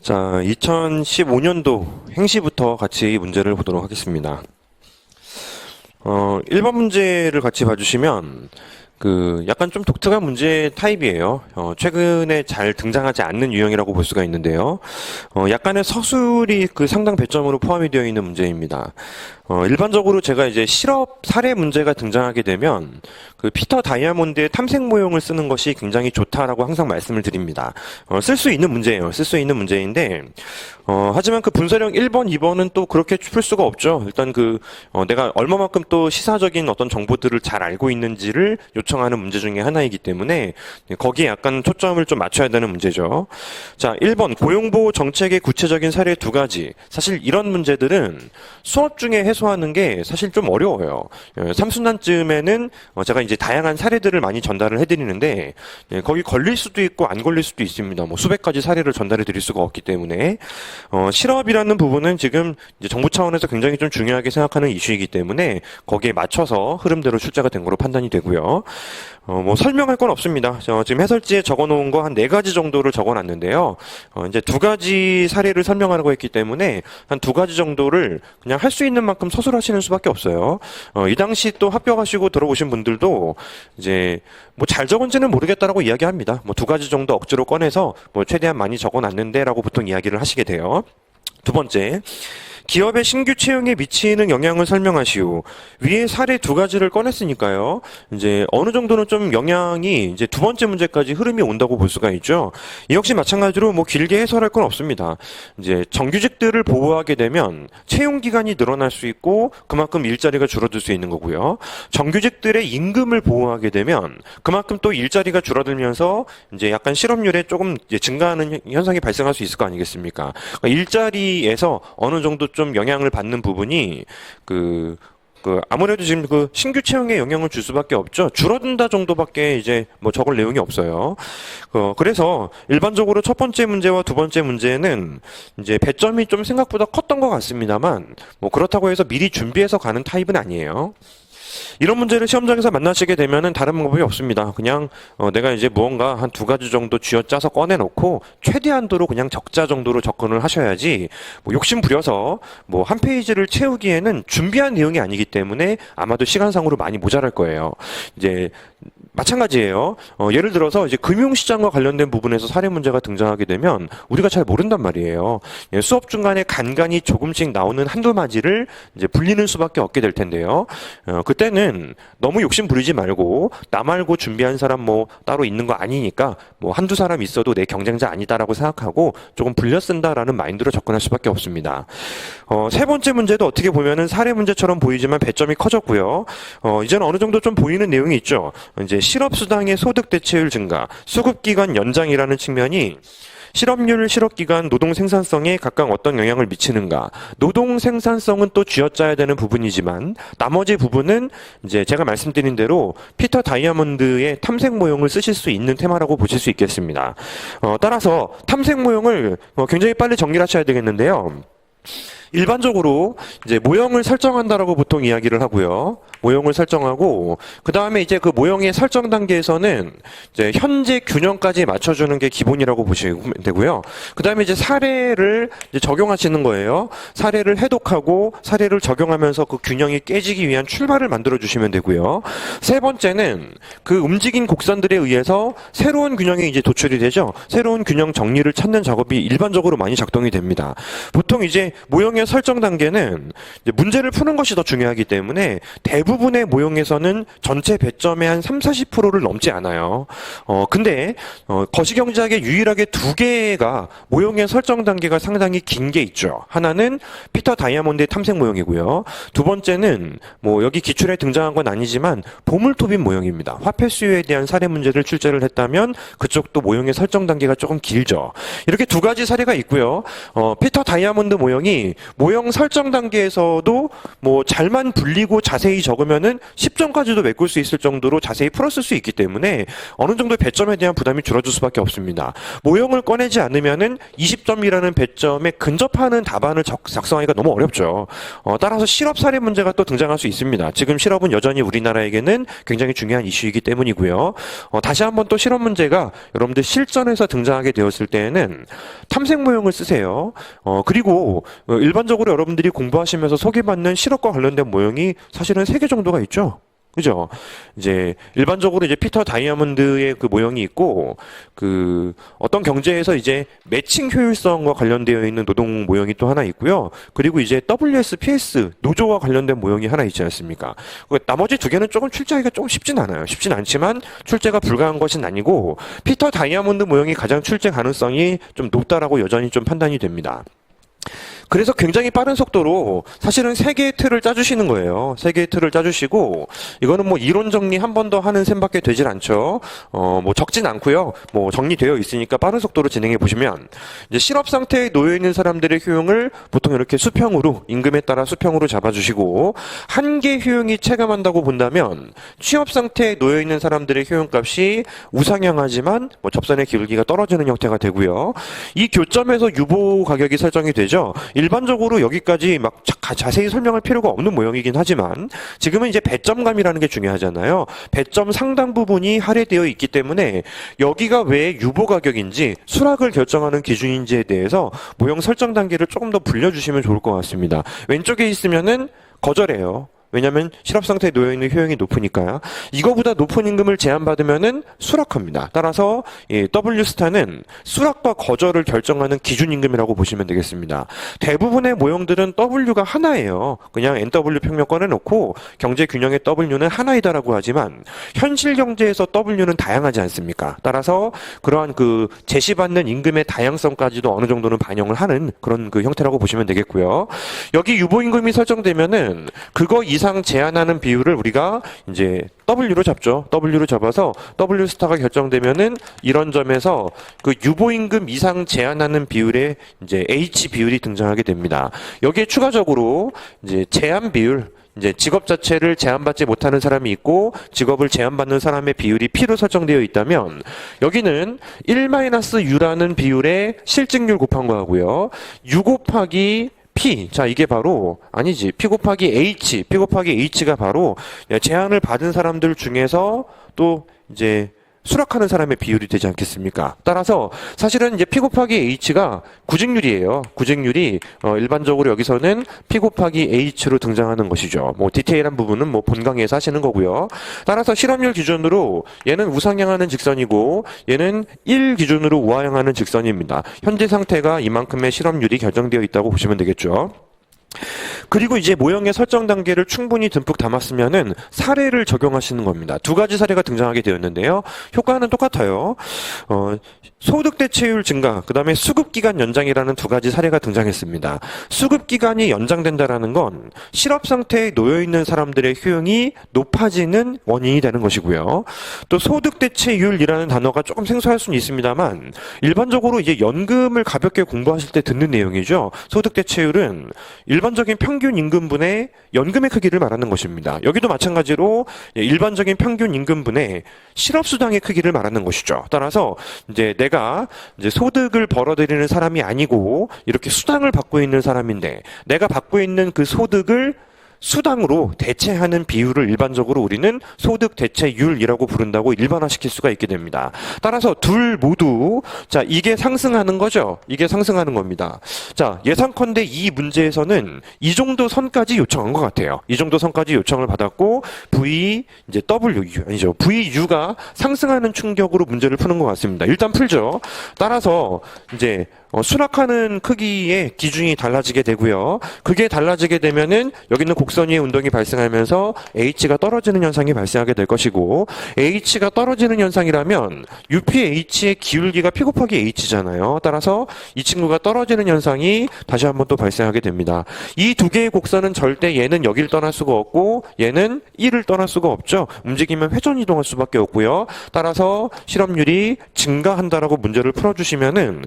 자, 2015년도 행시부터 같이 문제를 보도록 하겠습니다. 1번 문제를 같이 봐주시면, 약간 좀 독특한 문제 타입이에요. 최근에 잘 등장하지 않는 유형이라고 볼 수가 있는데요. 약간의 서술이 상당 배점으로 포함이 되어 있는 문제입니다. 일반적으로 제가 이제 실업 사례 문제가 등장하게 되면 피터 다이아몬드의 탐색 모형을 쓰는 것이 굉장히 좋다라고 항상 말씀을 드립니다. 쓸 수 있는 문제예요. 쓸 수 있는 문제인데, 하지만 분서령 1번, 2번은 또 그렇게 풀 수가 없죠. 일단 내가 얼마만큼 또 시사적인 어떤 정보들을 잘 알고 있는지를 요청하는 문제 중에 하나이기 때문에 거기에 약간 초점을 좀 맞춰야 되는 문제죠. 자, 1번 고용보호 정책의 구체적인 사례 두 가지. 사실 이런 문제들은 수업 중에 해소하는 게 사실 좀 어려워요. 3순환쯤에는 제가 이제 다양한 사례들을 많이 전달을 해드리는데 거기 걸릴 수도 있고 안 걸릴 수도 있습니다. 수백 가지 사례를 전달해 드릴 수가 없기 때문에 실업이라는 부분은 지금 이제 정부 차원에서 굉장히 좀 중요하게 생각하는 이슈이기 때문에 거기에 맞춰서 흐름대로 출제가 된 거로 판단이 되고요. 설명할 건 없습니다. 지금 해설지에 적어놓은 거 한 4가지 정도를 적어놨는데요. 이제 2가지 사례를 설명하려고 했기 때문에 한 2가지 정도를 그냥 할 수 있는 만큼 서술하시는 수밖에 없어요. 이 당시 또 합격하시고 들어오신 분들도 이제 잘 적은지는 모르겠다라고 이야기합니다. 2가지 정도 억지로 꺼내서 최대한 많이 적어놨는데라고 보통 이야기를 하시게 돼요. 두 번째. 기업의 신규 채용에 미치는 영향을 설명하시오. 위에 사례 2가지를 꺼냈으니까요. 이제 어느 정도는 좀 영향이 이제 2번째 문제까지 흐름이 온다고 볼 수가 있죠. 이 역시 마찬가지로 길게 해설할 건 없습니다. 이제 정규직들을 보호하게 되면 채용 기간이 늘어날 수 있고 그만큼 일자리가 줄어들 수 있는 거고요. 정규직들의 임금을 보호하게 되면 그만큼 또 일자리가 줄어들면서 이제 약간 실업률에 조금 이제 증가하는 현상이 발생할 수 있을 거 아니겠습니까? 그러니까 일자리에서 어느 정도 좀 영향을 받는 부분이 아무래도 지금 신규 채용에 영향을 줄 수밖에 없죠. 줄어든다 정도밖에 이제 적을 내용이 없어요. 그래서 일반적으로 첫 번째 문제와 두 번째 문제는 이제 배점이 좀 생각보다 컸던 것 같습니다만 그렇다고 해서 미리 준비해서 가는 타입은 아니에요. 이런 문제를 시험장에서 만나시게 되면은 다른 방법이 없습니다. 그냥 내가 이제 무언가 한 2가지 정도 쥐어짜서 꺼내놓고 최대한도로 그냥 적자 정도로 접근을 하셔야지 욕심 부려서 한 페이지를 채우기에는 준비한 내용이 아니기 때문에 아마도 시간상으로 많이 모자랄 거예요. 이제 마찬가지예요. 예를 들어서 이제 금융시장과 관련된 부분에서 사례 문제가 등장하게 되면 우리가 잘 모른단 말이에요. 수업 중간에 간간히 조금씩 나오는 한두 마디를 이제 불리는 수밖에 없게 될 텐데요. 그때는 너무 욕심 부리지 말고 나 말고 준비한 사람 따로 있는 거 아니니까 한두 사람 있어도 내 경쟁자 아니다라고 생각하고 조금 불려 쓴다라는 마인드로 접근할 수밖에 없습니다. 세 번째 문제도 어떻게 보면은 사례 문제처럼 보이지만 배점이 커졌고요. 이제는 어느 정도 좀 보이는 내용이 있죠. 이제 실업수당의 소득 대체율 증가, 수급기간 연장이라는 측면이 실업률, 실업기간, 노동 생산성에 각각 어떤 영향을 미치는가. 노동 생산성은 또 쥐어짜야 되는 부분이지만 나머지 부분은 이제 제가 말씀드린 대로 피터 다이아몬드의 탐색 모형을 쓰실 수 있는 테마라고 보실 수 있겠습니다. 따라서 탐색 모형을 굉장히 빨리 정리를 하셔야 되겠는데요. 일반적으로 이제 모형을 설정한다라고 보통 이야기를 하고요. 모형을 설정하고 그 다음에 이제 모형의 설정 단계에서는 이제 현재 균형까지 맞춰주는 게 기본이라고 보시면 되고요. 그 다음에 이제 사례를 이제 적용하시는 거예요. 사례를 해독하고 사례를 적용하면서 균형이 깨지기 위한 출발을 만들어 주시면 되고요. 세 번째는 움직인 곡선들에 의해서 새로운 균형이 이제 도출이 되죠. 새로운 균형 정리를 찾는 작업이 일반적으로 많이 작동이 됩니다. 보통 이제 모형의 설정 단계는 이제 문제를 푸는 것이 더 중요하기 때문에 대부분의 모형에서는 전체 배점의 한 30-40%를 넘지 않아요. 근데 거시경제학에 유일하게 2개가 모형의 설정 단계가 상당히 긴 게 있죠. 하나는 피터 다이아몬드의 탐색 모형이고요. 두 번째는 여기 기출에 등장한 건 아니지만 보물토빈 모형입니다. 화폐 수요에 대한 사례 문제를 출제를 했다면 그쪽도 모형의 설정 단계가 조금 길죠. 이렇게 2가지 사례가 있고요. 피터 다이아몬드 모형이 모형 설정 단계에서도 뭐 잘만 불리고 자세히 적으면은 10점까지도 메꿀 수 있을 정도로 자세히 풀었을 수 있기 때문에 어느 정도 배점에 대한 부담이 줄어들 수밖에 없습니다. 모형을 꺼내지 않으면은 20점이라는 배점에 근접하는 답안을 작성하기가 너무 어렵죠. 따라서 실업 사례 문제가 또 등장할 수 있습니다. 지금 실업은 여전히 우리나라에게는 굉장히 중요한 이슈이기 때문이고요. 다시 한번 또 실업 문제가 여러분들 실전에서 등장하게 되었을 때에는 탐색 모형을 쓰세요. 그리고 일반적으로 여러분들이 공부하시면서 소개받는 실업과 관련된 모형이 사실은 3개 정도가 있죠. 그죠? 이제 일반적으로 이제 피터 다이아몬드의 그 모형이 있고 그 어떤 경제에서 이제 매칭 효율성과 관련되어 있는 노동 모형이 또 하나 있고요. 그리고 이제 WSPS 노조와 관련된 모형이 하나 있지 않습니까? 나머지 2개는 조금 출제하기가 조금 쉽진 않아요. 쉽진 않지만 출제가 불가한 것은 아니고 피터 다이아몬드 모형이 가장 출제 가능성이 좀 높다라고 여전히 좀 판단이 됩니다. 그래서 굉장히 빠른 속도로 사실은 3개의 틀을 짜주시는 거예요. 3개의 틀을 짜주시고 이거는 뭐 이론 정리 한 번 더 하는 셈밖에 되질 않죠. 뭐 적진 않고요. 뭐 정리되어 있으니까 빠른 속도로 진행해 보시면 이제 실업 상태에 놓여 있는 사람들의 효용을 보통 이렇게 수평으로 임금에 따라 수평으로 잡아주시고 한계 효용이 체감한다고 본다면 취업 상태에 놓여 있는 사람들의 효용값이 우상향하지만 뭐 접선의 기울기가 떨어지는 형태가 되고요. 이 교점에서 유보 가격이 설정이 되죠. 일반적으로 여기까지 막 자세히 설명할 필요가 없는 모형이긴 하지만 지금은 이제 배점감이라는 게 중요하잖아요. 배점 상당 부분이 할애되어 있기 때문에 여기가 왜 유보 가격인지 수락을 결정하는 기준인지에 대해서 모형 설정 단계를 조금 더 불려주시면 좋을 것 같습니다. 왼쪽에 있으면은 거절해요. 왜냐하면 실업 상태에 놓여 있는 효용이 높으니까요. 이거보다 높은 임금을 제한받으면은 수락합니다. 따라서 W 스타는 수락과 거절을 결정하는 기준 임금이라고 보시면 되겠습니다. 대부분의 모형들은 W가 하나예요. 그냥 NW 평면 꺼내놓고 경제 균형의 W는 하나이다라고 하지만 현실 경제에서 W는 다양하지 않습니까? 따라서 그러한 그 제시받는 임금의 다양성까지도 어느 정도는 반영을 하는 그런 그 형태라고 보시면 되겠고요. 여기 유보 임금이 설정되면은 그거 이상 제한하는 비율을 우리가 이제 W로 잡죠. W로 잡아서 W 스타가 결정되면은 이런 점에서 그 유보임금 이상 제한하는 비율에 이제 H 비율이 등장하게 됩니다. 여기에 추가적으로 이제 제한 비율, 이제 직업 자체를 제한받지 못하는 사람이 있고 직업을 제한받는 사람의 비율이 P로 설정되어 있다면 여기는 1-U라는 비율의 실직률 곱한 거하고요. U 곱하기 P. 자, 이게 바로, 아니지. P 곱하기 H. P 곱하기 H가 바로 제한을 받은 사람들 중에서 또 이제 수락하는 사람의 비율이 되지 않겠습니까? 따라서 사실은 이제 P 곱하기 H가 구직률이에요. 구직률이 일반적으로 여기서는 P 곱하기 H로 등장하는 것이죠. 뭐 디테일한 부분은 뭐 본강의에서 하시는 거고요. 따라서 실업률 기준으로 얘는 우상향하는 직선이고 얘는 1 기준으로 우하향하는 직선입니다. 현재 상태가 이만큼의 실업률이 결정되어 있다고 보시면 되겠죠. 그리고 이제 모형의 설정 단계를 충분히 듬뿍 담았으면은 사례를 적용하시는 겁니다. 2가지 사례가 등장하게 되었는데요. 효과는 똑같아요. 소득 대체율 증가, 그 다음에 수급기간 연장이라는 2가지 사례가 등장했습니다. 수급기간이 연장된다라는 건 실업 상태에 놓여있는 사람들의 효용이 높아지는 원인이 되는 것이고요. 또 소득 대체율이라는 단어가 조금 생소할 수는 있습니다만 일반적으로 이제 연금을 가볍게 공부하실 때 듣는 내용이죠. 소득 대체율은 일반적인 평균 임금분의 연금의 크기를 말하는 것입니다. 여기도 마찬가지로 일반적인 평균 임금분의 실업수당의 크기를 말하는 것이죠. 따라서 이제 내가 이제 소득을 벌어들이는 사람이 아니고 이렇게 수당을 받고 있는 사람인데 내가 받고 있는 그 소득을 수당으로 대체하는 비율을 일반적으로 우리는 소득 대체율이라고 부른다고 일반화시킬 수가 있게 됩니다. 따라서 둘 모두 자 이게 상승하는 거죠. 이게 상승하는 겁니다. 자 예상컨대 이 문제에서는 이 정도 선까지 요청한 것 같아요. 이 정도 선까지 요청을 받았고 V 이제 W 아니죠. VU가 상승하는 충격으로 문제를 푸는 것 같습니다. 일단 풀죠. 따라서 이제 수락하는 크기의 기준이 달라지게 되고요. 그게 달라지게 되면은 여기는 곡선 위의 운동이 발생하면서 H가 떨어지는 현상이 발생하게 될 것이고 H가 떨어지는 현상이라면 UPH의 기울기가 P 곱하기 H잖아요. 따라서 이 친구가 떨어지는 현상이 다시 한번 또 발생하게 됩니다. 이 2개의 곡선은 절대 얘는 여기를 떠날 수가 없고 얘는 1을 떠날 수가 없죠. 움직이면 회전 이동할 수밖에 없고요. 따라서 실업률이 증가한다라고 문제를 풀어주시면은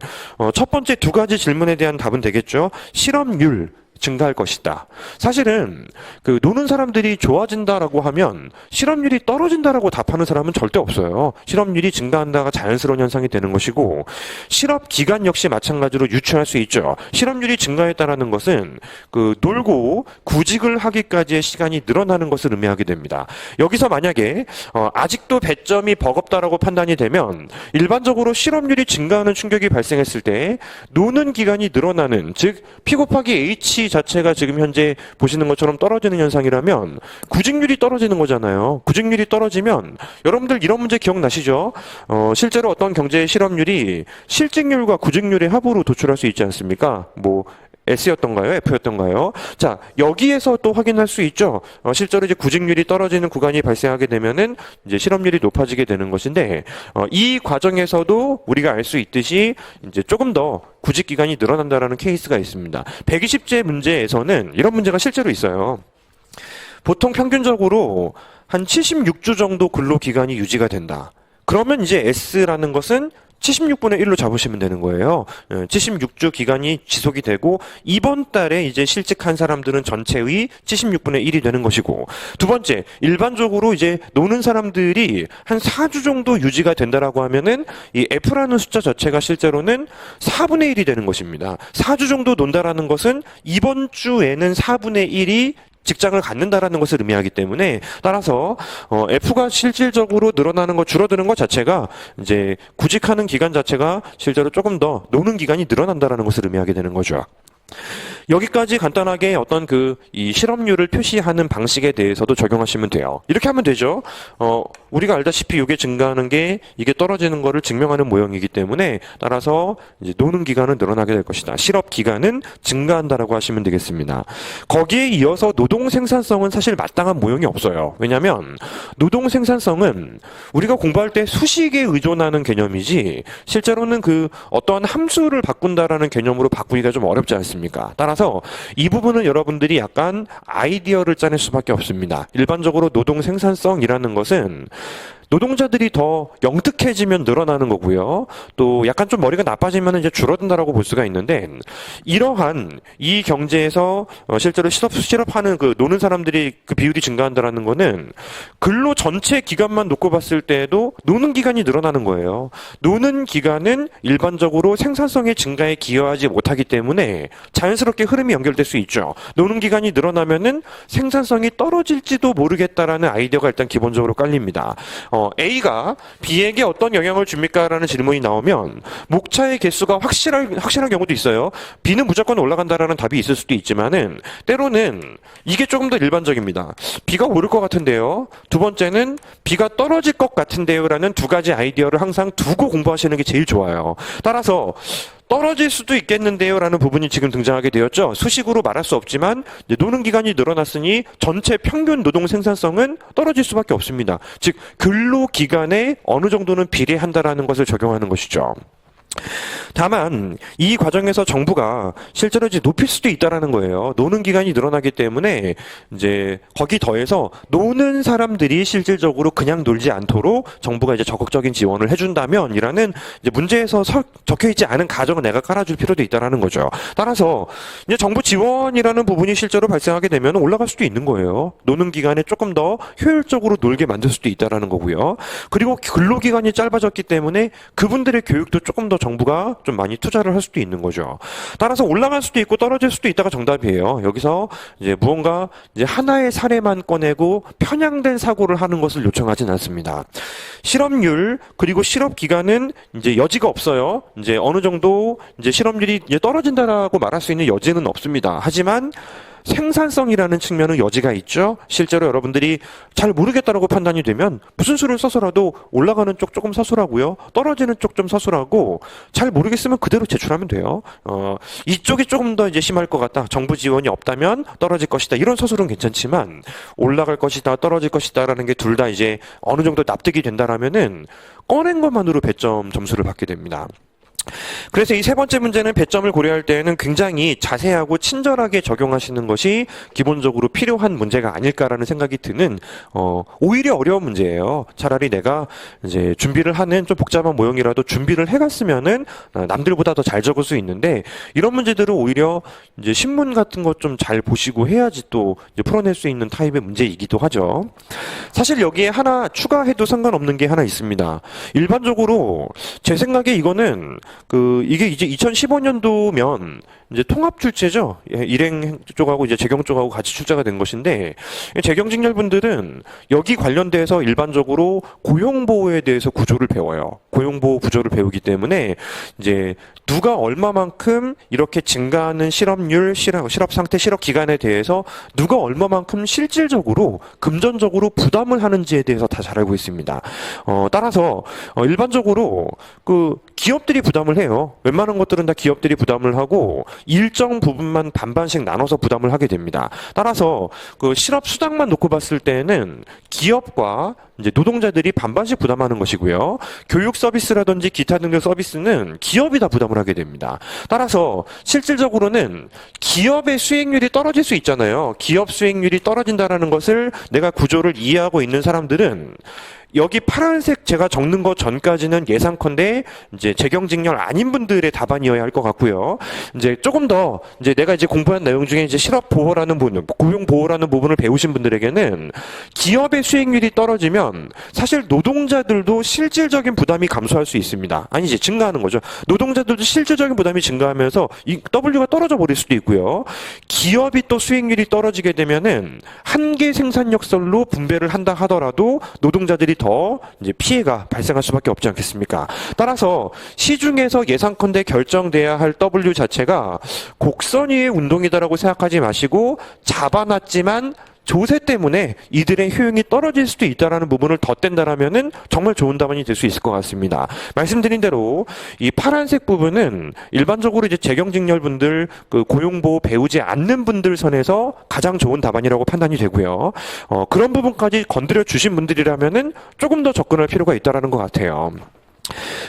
첫 번째 2가지 질문에 대한 답은 되겠죠. 실업률 증가할 것이다. 사실은 그 노는 사람들이 좋아진다라고 하면 실업률이 떨어진다라고 답하는 사람은 절대 없어요. 실업률이 증가한다가 자연스러운 현상이 되는 것이고 실업 기간 역시 마찬가지로 유추할 수 있죠. 실업률이 증가했다라는 것은 그 놀고 구직을 하기까지의 시간이 늘어나는 것을 의미하게 됩니다. 여기서 만약에 아직도 배점이 버겁다라고 판단이 되면 일반적으로 실업률이 증가하는 충격이 발생했을 때 노는 기간이 늘어나는, 즉 P 곱하기 H 자체가 지금 현재 보시는 것처럼 떨어지는 현상이라면 구직률이 떨어지는 거잖아요. 구직률이 떨어지면 여러분들 이런 문제 기억나시죠? 실제로 어떤 경제의 실업률이 실직률과 구직률의 합으로 도출할 수 있지 않습니까? 뭐 S였던가요? F였던가요? 자, 여기에서 또 확인할 수 있죠. 실제로 이제 구직률이 떨어지는 구간이 발생하게 되면은 이제 실업률이 높아지게 되는 것인데, 이 과정에서도 우리가 알 수 있듯이 이제 조금 더 구직 기간이 늘어난다라는 케이스가 있습니다. 120제 문제에서는 이런 문제가 실제로 있어요. 보통 평균적으로 한 76주 정도 근로 기간이 유지가 된다. 그러면 이제 S라는 것은 76분의 1로 잡으시면 되는 거예요. 76주 기간이 지속이 되고 이번 달에 이제 실직한 사람들은 전체의 76분의 1이 되는 것이고, 두 번째, 일반적으로 이제 노는 사람들이 한 4주 정도 유지가 된다라고 하면은 이 F라는 숫자 자체가 실제로는 4분의 1이 되는 것입니다. 4주 정도 논다라는 것은 이번 주에는 4분의 1이 직장을 갖는다라는 것을 의미하기 때문에, 따라서 F가 실질적으로 늘어나는 것, 줄어드는 것 자체가 이제 구직하는 기간 자체가 실제로 조금 더 노는 기간이 늘어난다라는 것을 의미하게 되는 거죠. 여기까지 간단하게 어떤 이 실업률을 표시하는 방식에 대해서도 적용하시면 돼요. 이렇게 하면 되죠. 우리가 알다시피 이게 증가하는 게 이게 떨어지는 거를 증명하는 모형이기 때문에, 따라서 이제 노는 기간은 늘어나게 될 것이다. 실업 기간은 증가한다라고 하시면 되겠습니다. 거기에 이어서 노동 생산성은 사실 마땅한 모형이 없어요. 왜냐하면 노동 생산성은 우리가 공부할 때 수식에 의존하는 개념이지 실제로는 어떠한 함수를 바꾼다라는 개념으로 바꾸기가 좀 어렵지 않습니까? 따라서 이 부분은 여러분들이 약간 아이디어를 짜낼 수밖에 없습니다. 일반적으로 노동 생산성이라는 것은 노동자들이 더 영특해지면 늘어나는 거고요. 또 약간 좀 머리가 나빠지면 이제 줄어든다라고 볼 수가 있는데, 이러한 이 경제에서 실제로 실업하는 노는 사람들이 비율이 증가한다라는 거는 근로 전체 기간만 놓고 봤을 때에도 노는 기간이 늘어나는 거예요. 노는 기간은 일반적으로 생산성의 증가에 기여하지 못하기 때문에 자연스럽게 흐름이 연결될 수 있죠. 노는 기간이 늘어나면은 생산성이 떨어질지도 모르겠다라는 아이디어가 일단 기본적으로 깔립니다. A가 B에게 어떤 영향을 줍니까? 라는 질문이 나오면 목차의 개수가 확실한 경우도 있어요. B는 무조건 올라간다라는 답이 있을 수도 있지만은 때로는 이게 조금 더 일반적입니다. B가 오를 것 같은데요. 두 번째는 B가 떨어질 것 같은데요. 라는 두 가지 아이디어를 항상 두고 공부하시는 게 제일 좋아요. 따라서 떨어질 수도 있겠는데요 라는 부분이 지금 등장하게 되었죠. 수식으로 말할 수 없지만 노는 기간이 늘어났으니 전체 평균 노동 생산성은 떨어질 수밖에 없습니다. 즉 근로 기간에 어느 정도는 비례한다라는 것을 적용하는 것이죠. 다만 이 과정에서 정부가 실제로 이제 높일 수도 있다라는 거예요. 노는 기간이 늘어나기 때문에 이제 거기 더해서 노는 사람들이 실질적으로 그냥 놀지 않도록 정부가 이제 적극적인 지원을 해준다면이라는 이제 문제에서 적혀 있지 않은 가정을 내가 깔아줄 필요도 있다라는 거죠. 따라서 이제 정부 지원이라는 부분이 실제로 발생하게 되면 올라갈 수도 있는 거예요. 노는 기간에 조금 더 효율적으로 놀게 만들 수도 있다라는 거고요. 그리고 근로 기간이 짧아졌기 때문에 그분들의 교육도 조금 더 정부가 좀 많이 투자를 할 수도 있는 거죠. 따라서 올라갈 수도 있고 떨어질 수도 있다가 정답이에요. 여기서 이제 무언가 이제 하나의 사례만 꺼내고 편향된 사고를 하는 것을 요청하진 않습니다. 실업률 그리고 실업 기간은 이제 여지가 없어요. 이제 어느 정도 이제 실업률이 이제 떨어진다라고 말할 수 있는 여지는 없습니다. 하지만 생산성이라는 측면은 여지가 있죠. 실제로 여러분들이 잘 모르겠다라고 판단이 되면 무슨 수를 써서라도 올라가는 쪽 조금 서술하고요. 떨어지는 쪽 좀 서술하고 잘 모르겠으면 그대로 제출하면 돼요. 이쪽이 조금 더 이제 심할 것 같다. 정부 지원이 없다면 떨어질 것이다. 이런 서술은 괜찮지만 올라갈 것이다, 떨어질 것이다라는 게 둘 다 이제 어느 정도 납득이 된다라면은 꺼낸 것만으로 배점 점수를 받게 됩니다. 그래서 이 세 번째 문제는 배점을 고려할 때에는 굉장히 자세하고 친절하게 적용하시는 것이 기본적으로 필요한 문제가 아닐까라는 생각이 드는 오히려 어려운 문제예요. 차라리 내가 이제 준비를 하는 좀 복잡한 모형이라도 준비를 해갔으면은 남들보다 더 잘 적을 수 있는데 이런 문제들은 오히려 이제 신문 같은 것 좀 잘 보시고 해야지 또 이제 풀어낼 수 있는 타입의 문제이기도 하죠. 사실 여기에 하나 추가해도 상관없는 게 하나 있습니다. 일반적으로 제 생각에 이거는 이게 이제 2015년도면 이제 통합 출제죠. 예, 일행 쪽하고 이제 재경 쪽하고 같이 출제가 된 것인데 재경직렬분들은 여기 관련돼서 일반적으로 고용보호에 대해서 구조를 배워요. 고용보호 구조를 배우기 때문에 이제 누가 얼마만큼 이렇게 증가하는 실업률, 실업 상태, 실업 기간에 대해서 누가 얼마만큼 실질적으로 금전적으로 부담을 하는지에 대해서 다 잘 알고 있습니다. 따라서 일반적으로 기업들이 부담을 해요. 웬만한 것들은 다 기업들이 부담을 하고 일정 부분만 반반씩 나눠서 부담을 하게 됩니다. 따라서 실업 수당만 놓고 봤을 때는 기업과 이제 노동자들이 반반씩 부담하는 것이고요. 교육 서비스라든지 기타 등등 서비스는 기업이 다 부담을 하게 됩니다. 따라서 실질적으로는 기업의 수익률이 떨어질 수 있잖아요. 기업 수익률이 떨어진다는 것을 내가 구조를 이해하고 있는 사람들은 여기 파란색 제가 적는 것 전까지는 예상컨대 이제 재경직렬 아닌 분들의 답안이어야 할 것 같고요. 이제 조금 더 이제 내가 이제 공부한 내용 중에 이제 실업 보호라는 부분, 고용 보호라는 부분을 배우신 분들에게는 기업의 수익률이 떨어지면 사실 노동자들도 실질적인 부담이 감소할 수 있습니다. 아니지 증가하는 거죠. 노동자들도 실질적인 부담이 증가하면서 이 W가 떨어져 버릴 수도 있고요. 기업이 또 수익률이 떨어지게 되면은 한계 생산력설로 분배를 한다 하더라도 노동자들이 더 이제 피해가 발생할 수밖에 없지 않겠습니까? 따라서 시중에서 예상컨대 결정돼야 할 W 자체가 곡선 위의 운동이다라고 생각하지 마시고 잡아놨지만 조세 때문에 이들의 효용이 떨어질 수도 있다라는 부분을 덧댄다라면은 정말 좋은 답안이 될 수 있을 것 같습니다. 말씀드린 대로 이 파란색 부분은 일반적으로 이제 재경직렬분들 고용보호 배우지 않는 분들 선에서 가장 좋은 답안이라고 판단이 되고요. 그런 부분까지 건드려 주신 분들이라면은 조금 더 접근할 필요가 있다라는 것 같아요.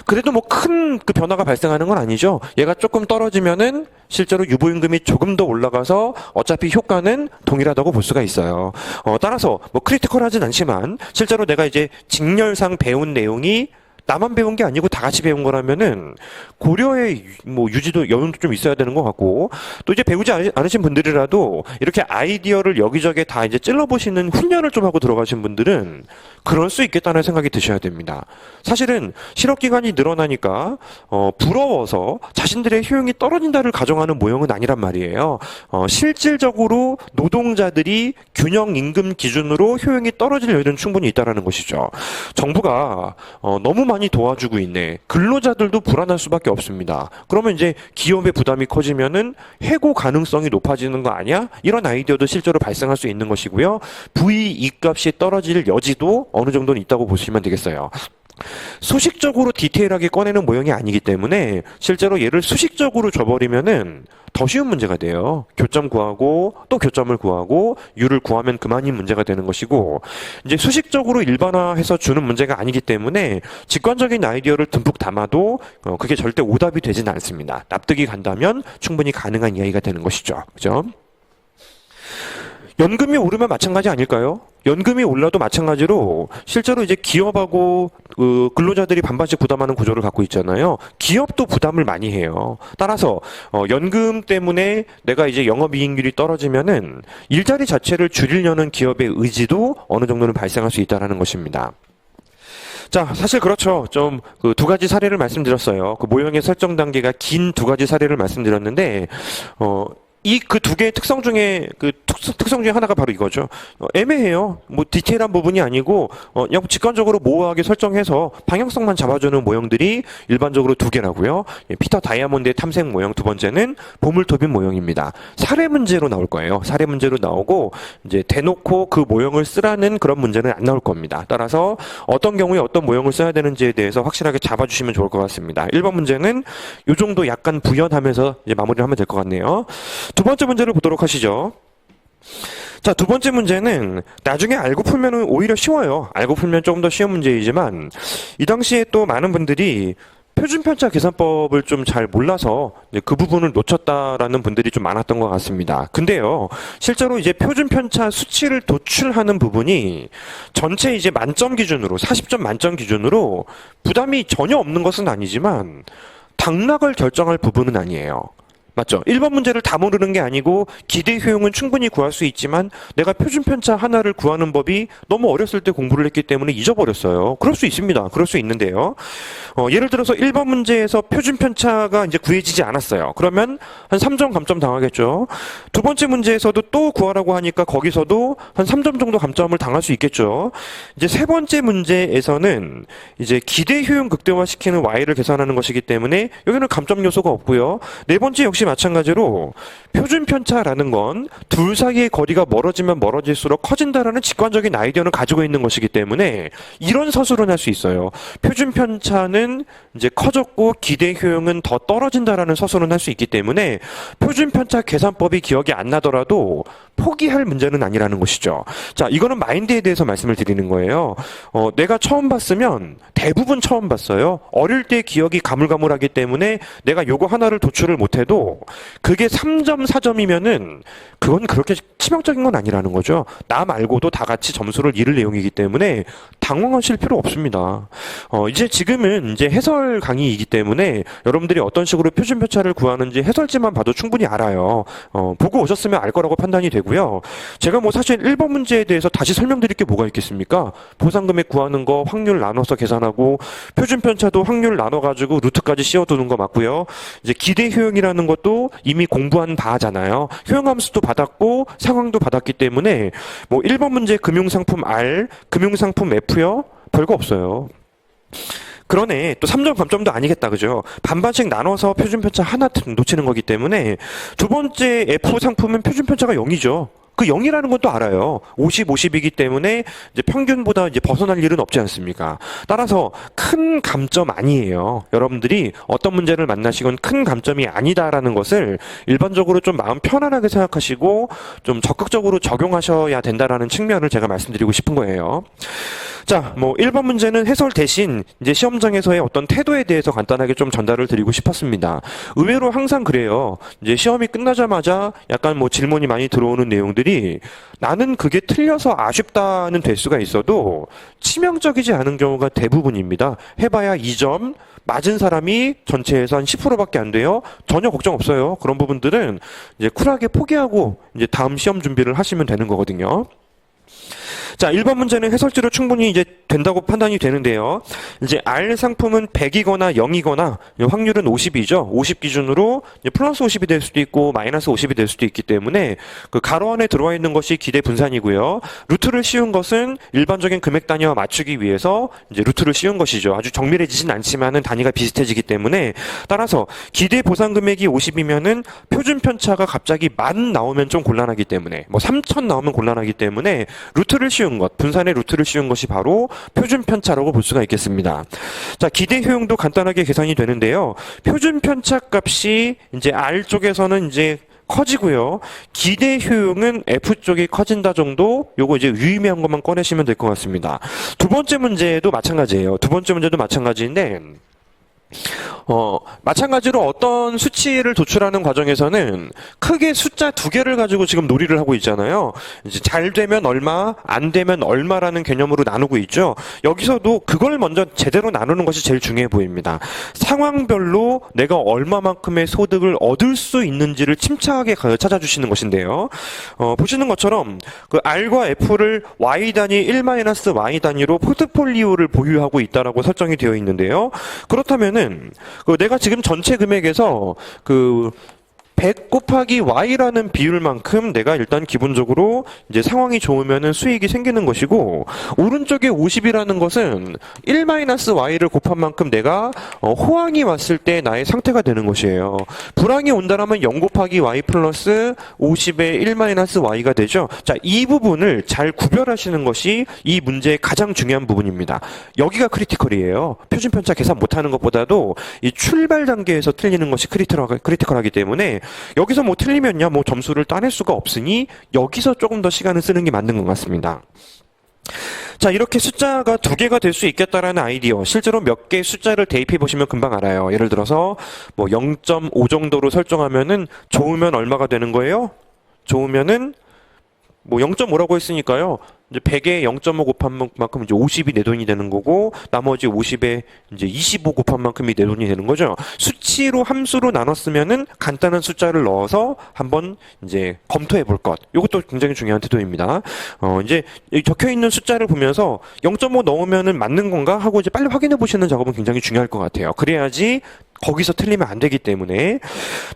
그래도 뭐 큰 변화가 발생하는 건 아니죠. 얘가 조금 떨어지면은 실제로 유보임금이 조금 더 올라가서 어차피 효과는 동일하다고 볼 수가 있어요. 따라서 뭐 크리티컬하진 않지만 실제로 내가 이제 직렬상 배운 내용이 나만 배운 게 아니고 다 같이 배운 거라면은 고려의 뭐 유지도 여운도 좀 있어야 되는 것 같고 또 이제 배우지 않으신 분들이라도 이렇게 아이디어를 여기저기 다 이제 찔러보시는 훈련을 좀 하고 들어가신 분들은 그럴 수 있겠다는 생각이 드셔야 됩니다. 사실은 실업 기간이 늘어나니까 부러워서 자신들의 효용이 떨어진다를 가정하는 모형은 아니란 말이에요. 실질적으로 노동자들이 균형 임금 기준으로 효용이 떨어질 여유는 충분히 있다라는 것이죠. 정부가 너무 많이 도와주고 있네. 근로자들도 불안할 수밖에 없습니다. 그러면 이제 기업의 부담이 커지면은 해고 가능성이 높아지는 거 아니야? 이런 아이디어도 실제로 발생할 수 있는 것이고요. 부이익값이 떨어질 여지도 어느 정도는 있다고 보시면 되겠어요. 수식적으로 디테일하게 꺼내는 모형이 아니기 때문에 실제로 얘를 수식적으로 줘버리면은 더 쉬운 문제가 돼요. 교점 구하고 또 교점을 구하고 U를 구하면 그만인 문제가 되는 것이고 이제 수식적으로 일반화해서 주는 문제가 아니기 때문에 직관적인 아이디어를 듬뿍 담아도 그게 절대 오답이 되진 않습니다. 납득이 간다면 충분히 가능한 이야기가 되는 것이죠. 그죠? 연금이 오르면 마찬가지 아닐까요? 연금이 올라도 마찬가지로 실제로 이제 기업하고 근로자들이 반반씩 부담하는 구조를 갖고 있잖아요. 기업도 부담을 많이 해요. 따라서 연금 때문에 내가 이제 영업이익률이 떨어지면은 일자리 자체를 줄이려는 기업의 의지도 어느 정도는 발생할 수 있다는 것입니다. 자, 사실 그렇죠. 좀 두 가지 사례를 말씀드렸어요. 그 모형의 설정 단계가 긴 두 가지 사례를 말씀드렸는데 이 그 두 개의 특성 중에 특성 중에 하나가 바로 이거죠. 애매해요. 뭐 디테일한 부분이 아니고 그냥 직관적으로 모호하게 설정해서 방향성만 잡아주는 모형들이 일반적으로 두 개라고요. 피터 다이아몬드의 탐색 모형 두 번째는 보물토빈 모형입니다. 사례 문제로 나올 거예요. 사례 문제로 나오고 이제 대놓고 그 모형을 쓰라는 그런 문제는 안 나올 겁니다. 따라서 어떤 경우에 어떤 모형을 써야 되는지에 대해서 확실하게 잡아주시면 좋을 것 같습니다. 1번 문제는 이 정도 약간 부연하면서 이제 마무리를 하면 될 것 같네요. 두 번째 문제를 보도록 하시죠. 자, 두 번째 문제는 나중에 알고 풀면 오히려 쉬워요. 알고 풀면 조금 더 쉬운 문제이지만 이 당시에 또 많은 분들이 표준편차 계산법을 좀 잘 몰라서 이제 그 부분을 놓쳤다라는 분들이 좀 많았던 것 같습니다. 근데요, 실제로 이제 표준편차 수치를 도출하는 부분이 전체 이제 만점 기준으로, 40점 만점 기준으로 부담이 전혀 없는 것은 아니지만 당락을 결정할 부분은 아니에요. 맞죠? 1번 문제를 다 모르는 게 아니고 기대 효용은 충분히 구할 수 있지만 내가 표준편차 하나를 구하는 법이 너무 어렸을 때 공부를 했기 때문에 잊어버렸어요. 그럴 수 있습니다. 그럴 수 있는데요. 예를 들어서 1번 문제에서 표준편차가 이제 구해지지 않았어요. 그러면 한 3점 감점 당하겠죠. 두 번째 문제에서도 또 구하라고 하니까 거기서도 한 3점 정도 감점을 당할 수 있겠죠. 이제 세 번째 문제에서는 이제 기대 효용 극대화시키는 y를 계산하는 것이기 때문에 여기는 감점 요소가 없고요. 네 번째 역시 마찬가지로 표준편차라는 건 둘 사이의 거리가 멀어지면 멀어질수록 커진다라는 직관적인 아이디어는 가지고 있는 것이기 때문에 이런 서술은 할 수 있어요. 표준편차는 이제 커졌고 기대 효용은 더 떨어진다라는 서술은 할 수 있기 때문에 표준편차 계산법이 기억이 안 나더라도 포기할 문제는 아니라는 것이죠. 자, 이거는 마인드에 대해서 말씀을 드리는 거예요. 내가 처음 봤으면 대부분 처음 봤어요. 어릴 때 기억이 가물가물하기 때문에 내가 요거 하나를 도출을 못해도 그게 3점, 4점이면은 그건 그렇게 치명적인 건 아니라는 거죠. 나 말고도 다 같이 점수를 잃을 내용이기 때문에 당황하실 필요 없습니다. 이제 지금은 이제 해설 강의이기 때문에 여러분들이 어떤 식으로 표준편차를 구하는지 해설지만 봐도 충분히 알아요. 보고 오셨으면 알 거라고 판단이 되고요. 제가 뭐 사실 1번 문제에 대해서 다시 설명드릴 게 뭐가 있겠습니까? 보상금액 구하는 거 확률 나눠서 계산하고 표준편차도 확률 나눠가지고 루트까지 씌워두는 거 맞고요. 이제 기대 효용이라는 것도 이미 공부한 바잖아요. 효용함수도 받았고 상황도 받았기 때문에 뭐 1번 문제 금융상품 R, 금융상품 F요? 별거 없어요. 그러네. 또 3점 감점도 아니겠다. 그죠? 반반씩 나눠서 표준편차 하나 놓치는 거기 때문에 두 번째 F 상품은 표준편차가 0이죠. 그 0이라는 건 또 알아요. 50, 50이기 때문에 이제 평균보다 이제 벗어날 일은 없지 않습니까? 따라서 큰 감점 아니에요. 여러분들이 어떤 문제를 만나시건 큰 감점이 아니다라는 것을 일반적으로 좀 마음 편안하게 생각하시고 좀 적극적으로 적용하셔야 된다라는 측면을 제가 말씀드리고 싶은 거예요. 자, 뭐 1번 문제는 해설 대신 이제 시험장에서의 어떤 태도에 대해서 간단하게 좀 전달을 드리고 싶었습니다. 의외로 항상 그래요. 이제 시험이 끝나자마자 약간 뭐 질문이 많이 들어오는 내용들이 나는 그게 틀려서 아쉽다는 될 수가 있어도 치명적이지 않은 경우가 대부분입니다. 해봐야 2점, 맞은 사람이 전체에서 한 10%밖에 안 돼요. 전혀 걱정 없어요. 그런 부분들은 이제 쿨하게 포기하고 이제 다음 시험 준비를 하시면 되는 거거든요. 자, 1번 문제는 해설지로 충분히 이제 된다고 판단이 되는데요. 이제 R 상품은 100이거나 0이거나 확률은 50이죠. 50 기준으로 플러스 50이 될 수도 있고 마이너스 50이 될 수도 있기 때문에 그 가로 안에 들어와 있는 것이 기대 분산이고요. 루트를 씌운 것은 일반적인 금액 단위와 맞추기 위해서 이제 루트를 씌운 것이죠. 아주 정밀해지진 않지만은 단위가 비슷해지기 때문에 따라서 기대 보상 금액이 50이면은 표준 편차가 갑자기 10,000 나오면 좀 곤란하기 때문에 뭐 3,000 나오면 곤란하기 때문에 루트를 씌운 것, 분산의 루트를 씌운 것이 바로 표준 편차라고 볼 수가 있겠습니다. 자, 기대 효용도 간단하게 계산이 되는데요. 표준 편차 값이 이제 R 쪽에서는 이제 커지고요. 기대 효용은 F 쪽이 커진다 정도, 요거 이제 유의미한 것만 꺼내시면 될 것 같습니다. 두 번째 문제도 마찬가지예요. 두 번째 문제도 마찬가지인데, 마찬가지로 어떤 수치를 도출하는 과정에서는 크게 숫자 두 개를 가지고 지금 놀이를 하고 있잖아요. 이제 잘 되면 얼마, 안 되면 얼마라는 개념으로 나누고 있죠. 여기서도 그걸 먼저 제대로 나누는 것이 제일 중요해 보입니다. 상황별로 내가 얼마만큼의 소득을 얻을 수 있는지를 침착하게 찾아주시는 것인데요. 보시는 것처럼 그 R과 F를 Y 단위 1-Y 단위로 포트폴리오를 보유하고 있다라고 설정이 되어 있는데요. 그렇다면은 내가 지금 전체 금액에서 100 곱하기 Y라는 비율만큼 내가 일단 기본적으로 이제 상황이 좋으면은 수익이 생기는 것이고, 오른쪽에 50이라는 것은 1-Y를 곱한 만큼 내가 호황이 왔을 때 나의 상태가 되는 것이에요. 불황이 온다라면 0 곱하기 Y 플러스 50의 1-Y가 되죠. 자, 이 부분을 잘 구별하시는 것이 이 문제의 가장 중요한 부분입니다. 여기가 크리티컬이에요. 표준편차 계산 못하는 것보다도 이 출발 단계에서 틀리는 것이 크리티컬하기 때문에 여기서 뭐 틀리면야 뭐 점수를 따낼 수가 없으니 여기서 조금 더 시간을 쓰는 게 맞는 것 같습니다. 자, 이렇게 숫자가 두 개가 될 수 있겠다라는 아이디어. 실제로 몇 개의 숫자를 대입해 보시면 금방 알아요. 예를 들어서 뭐 0.5 정도로 설정하면은 좋으면 얼마가 되는 거예요? 좋으면은 뭐 0.5라고 했으니까요. 이제 100에 0.5 곱한 만큼 이제 50이 내 돈이 되는 거고, 나머지 50에 이제 25 곱한 만큼이 내 돈이 되는 거죠. 수치로 함수로 나눴으면은 간단한 숫자를 넣어서 한번 이제 검토해 볼 것. 이것도 굉장히 중요한 태도입니다. 이제 여기 적혀 있는 숫자를 보면서 0.5 넣으면은 맞는 건가 하고 이제 빨리 확인해 보시는 작업은 굉장히 중요할 것 같아요. 그래야지 거기서 틀리면 안 되기 때문에.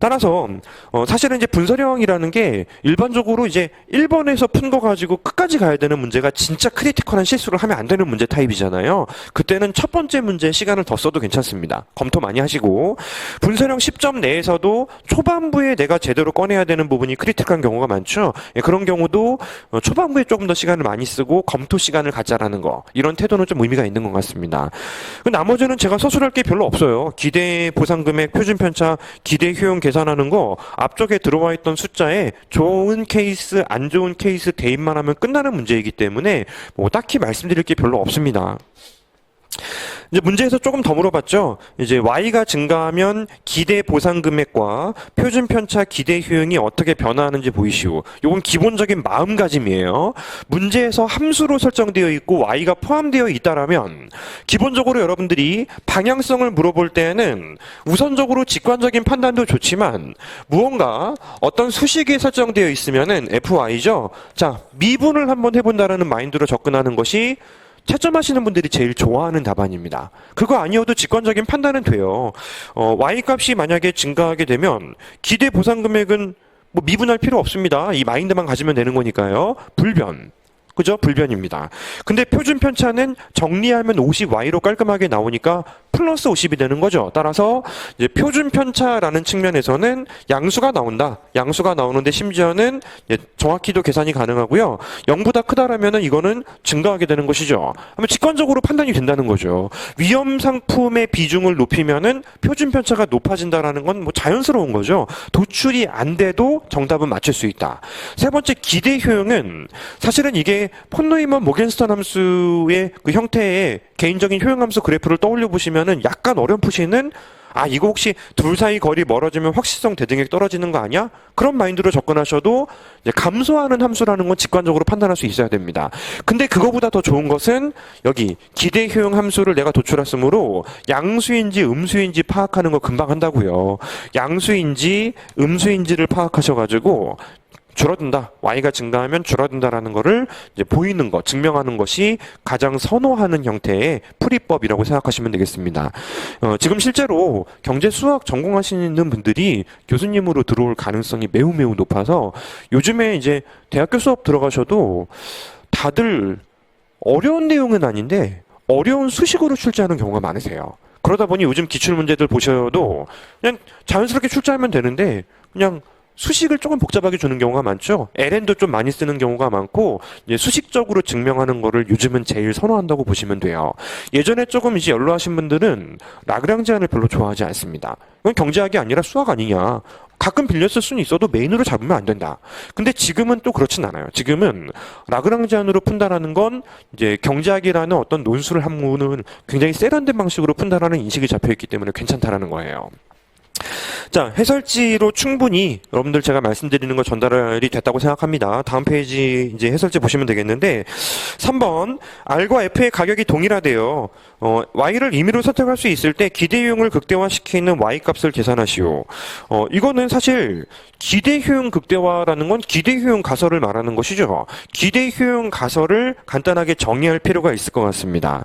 따라서 사실은 이제 분설형이라는 게 일반적으로 이제 1번에서 푼 거 가지고 끝까지 가야 되는 문제가 진짜 크리티컬한 실수를 하면 안 되는 문제 타입이잖아요. 그때는 첫 번째 문제에 시간을 더 써도 괜찮습니다. 검토 많이 하시고. 분설형 10점 내에서도 초반부에 내가 제대로 꺼내야 되는 부분이 크리티컬한 경우가 많죠. 예, 그런 경우도 초반부에 조금 더 시간을 많이 쓰고 검토 시간을 갖자라는 거. 이런 태도는 좀 의미가 있는 것 같습니다. 나머지는 제가 서술할 게 별로 없어요. 기대 보상금액, 표준 편차, 기대 효용 계산하는 거 앞쪽에 들어와 있던 숫자에 좋은 케이스, 안 좋은 케이스 대입만 하면 끝나는 문제이기 때문에 뭐 딱히 말씀드릴 게 별로 없습니다. 이제 문제에서 조금 더 물어봤죠. 이제 Y가 증가하면 기대 보상 금액과 표준 편차 기대 효용이 어떻게 변화하는지 보이시오. 이건 기본적인 마음가짐이에요. 문제에서 함수로 설정되어 있고 Y가 포함되어 있다라면 기본적으로 여러분들이 방향성을 물어볼 때에는 우선적으로 직관적인 판단도 좋지만 무언가 어떤 수식이 설정되어 있으면은 FY죠. 자, 미분을 한번 해본다라는 마인드로 접근하는 것이 채점하시는 분들이 제일 좋아하는 답안입니다. 그거 아니어도 직관적인 판단은 돼요. Y값이 만약에 증가하게 되면 기대 보상 금액은 뭐 미분할 필요 없습니다. 이 마인드만 가지면 되는 거니까요. 불변. 그죠? 불변입니다. 근데 표준 편차는 정리하면 50Y로 깔끔하게 나오니까 플러스 50이 되는 거죠. 따라서 이제 표준 편차라는 측면에서는 양수가 나온다. 양수가 나오는데 심지어는 정확히도 계산이 가능하고요. 0보다 크다라면은 이거는 증가하게 되는 것이죠. 그러면 직관적으로 판단이 된다는 거죠. 위험 상품의 비중을 높이면은 표준 편차가 높아진다라는 건 뭐 자연스러운 거죠. 도출이 안 돼도 정답은 맞출 수 있다. 세 번째 기대 효용은 사실은 이게 폰노이먼 모겐스턴 함수의 그 형태의 개인적인 효용 함수 그래프를 떠올려 보시면은 약간 어렴풋이는 이거 혹시 둘 사이 거리 멀어지면 확실성 대등액 떨어지는 거 아니야? 그런 마인드로 접근하셔도 이제 감소하는 함수라는 건 직관적으로 판단할 수 있어야 됩니다. 근데 그거보다 더 좋은 것은 여기 기대 효용 함수를 내가 도출했으므로 양수인지 음수인지 파악하는 거 금방 한다고요. 양수인지 음수인지를 파악하셔가지고 줄어든다. Y가 증가하면 줄어든다라는 거를 이제 보이는 것, 증명하는 것이 가장 선호하는 형태의 풀이법이라고 생각하시면 되겠습니다. 지금 실제로 경제 수학 전공하시는 분들이 교수님으로 들어올 가능성이 매우 높아서 요즘에 이제 대학교 수업 들어가셔도 다들 어려운 내용은 아닌데 어려운 수식으로 출제하는 경우가 많으세요. 그러다 보니 요즘 기출문제들 보셔도 그냥 자연스럽게 출제하면 되는데 그냥 수식을 조금 복잡하게 주는 경우가 많죠. LN도 좀 많이 쓰는 경우가 많고 이제 수식적으로 증명하는 거를 요즘은 제일 선호한다고 보시면 돼요. 예전에 조금 이제 연로하신 분들은 라그랑지안을 별로 좋아하지 않습니다. 이건 경제학이 아니라 수학 아니냐. 가끔 빌렸을 수는 있어도 메인으로 잡으면 안 된다. 근데 지금은 또 그렇진 않아요. 지금은 라그랑지안으로 푼다라는 건 이제 경제학이라는 어떤 논술 학문은 굉장히 세련된 방식으로 푼다라는 인식이 잡혀있기 때문에 괜찮다라는 거예요. 자, 해설지로 충분히 여러분들 제가 말씀드리는 거 전달이 됐다고 생각합니다. 다음 페이지 이제 해설지 보시면 되겠는데 3번 R과 F의 가격이 동일하대요. Y를 임의로 선택할 수 있을 때 기대효용을 극대화시키는 Y값을 계산하시오. 이거는 사실 기대효용 극대화라는 건 기대효용 가설을 말하는 것이죠. 기대효용 가설을 간단하게 정의할 필요가 있을 것 같습니다.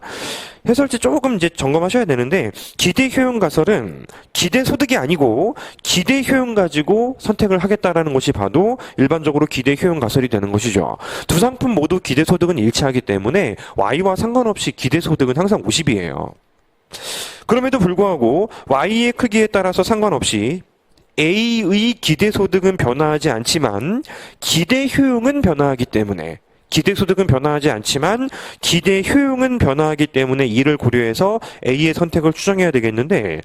해설지 조금 이제 점검하셔야 되는데 기대 효용 가설은 기대 소득이 아니고 기대 효용 가지고 선택을 하겠다라는 것이 봐도 일반적으로 기대 효용 가설이 되는 것이죠. 두 상품 모두 기대 소득은 일치하기 때문에 Y와 상관없이 기대 소득은 항상 50이에요. 그럼에도 불구하고 Y의 크기에 따라서 상관없이 A의 기대 소득은 변화하지 않지만 기대 효용은 변화하기 때문에 기대 소득은 변화하지 않지만 기대 효용은 변화하기 때문에 이를 고려해서 A의 선택을 추정해야 되겠는데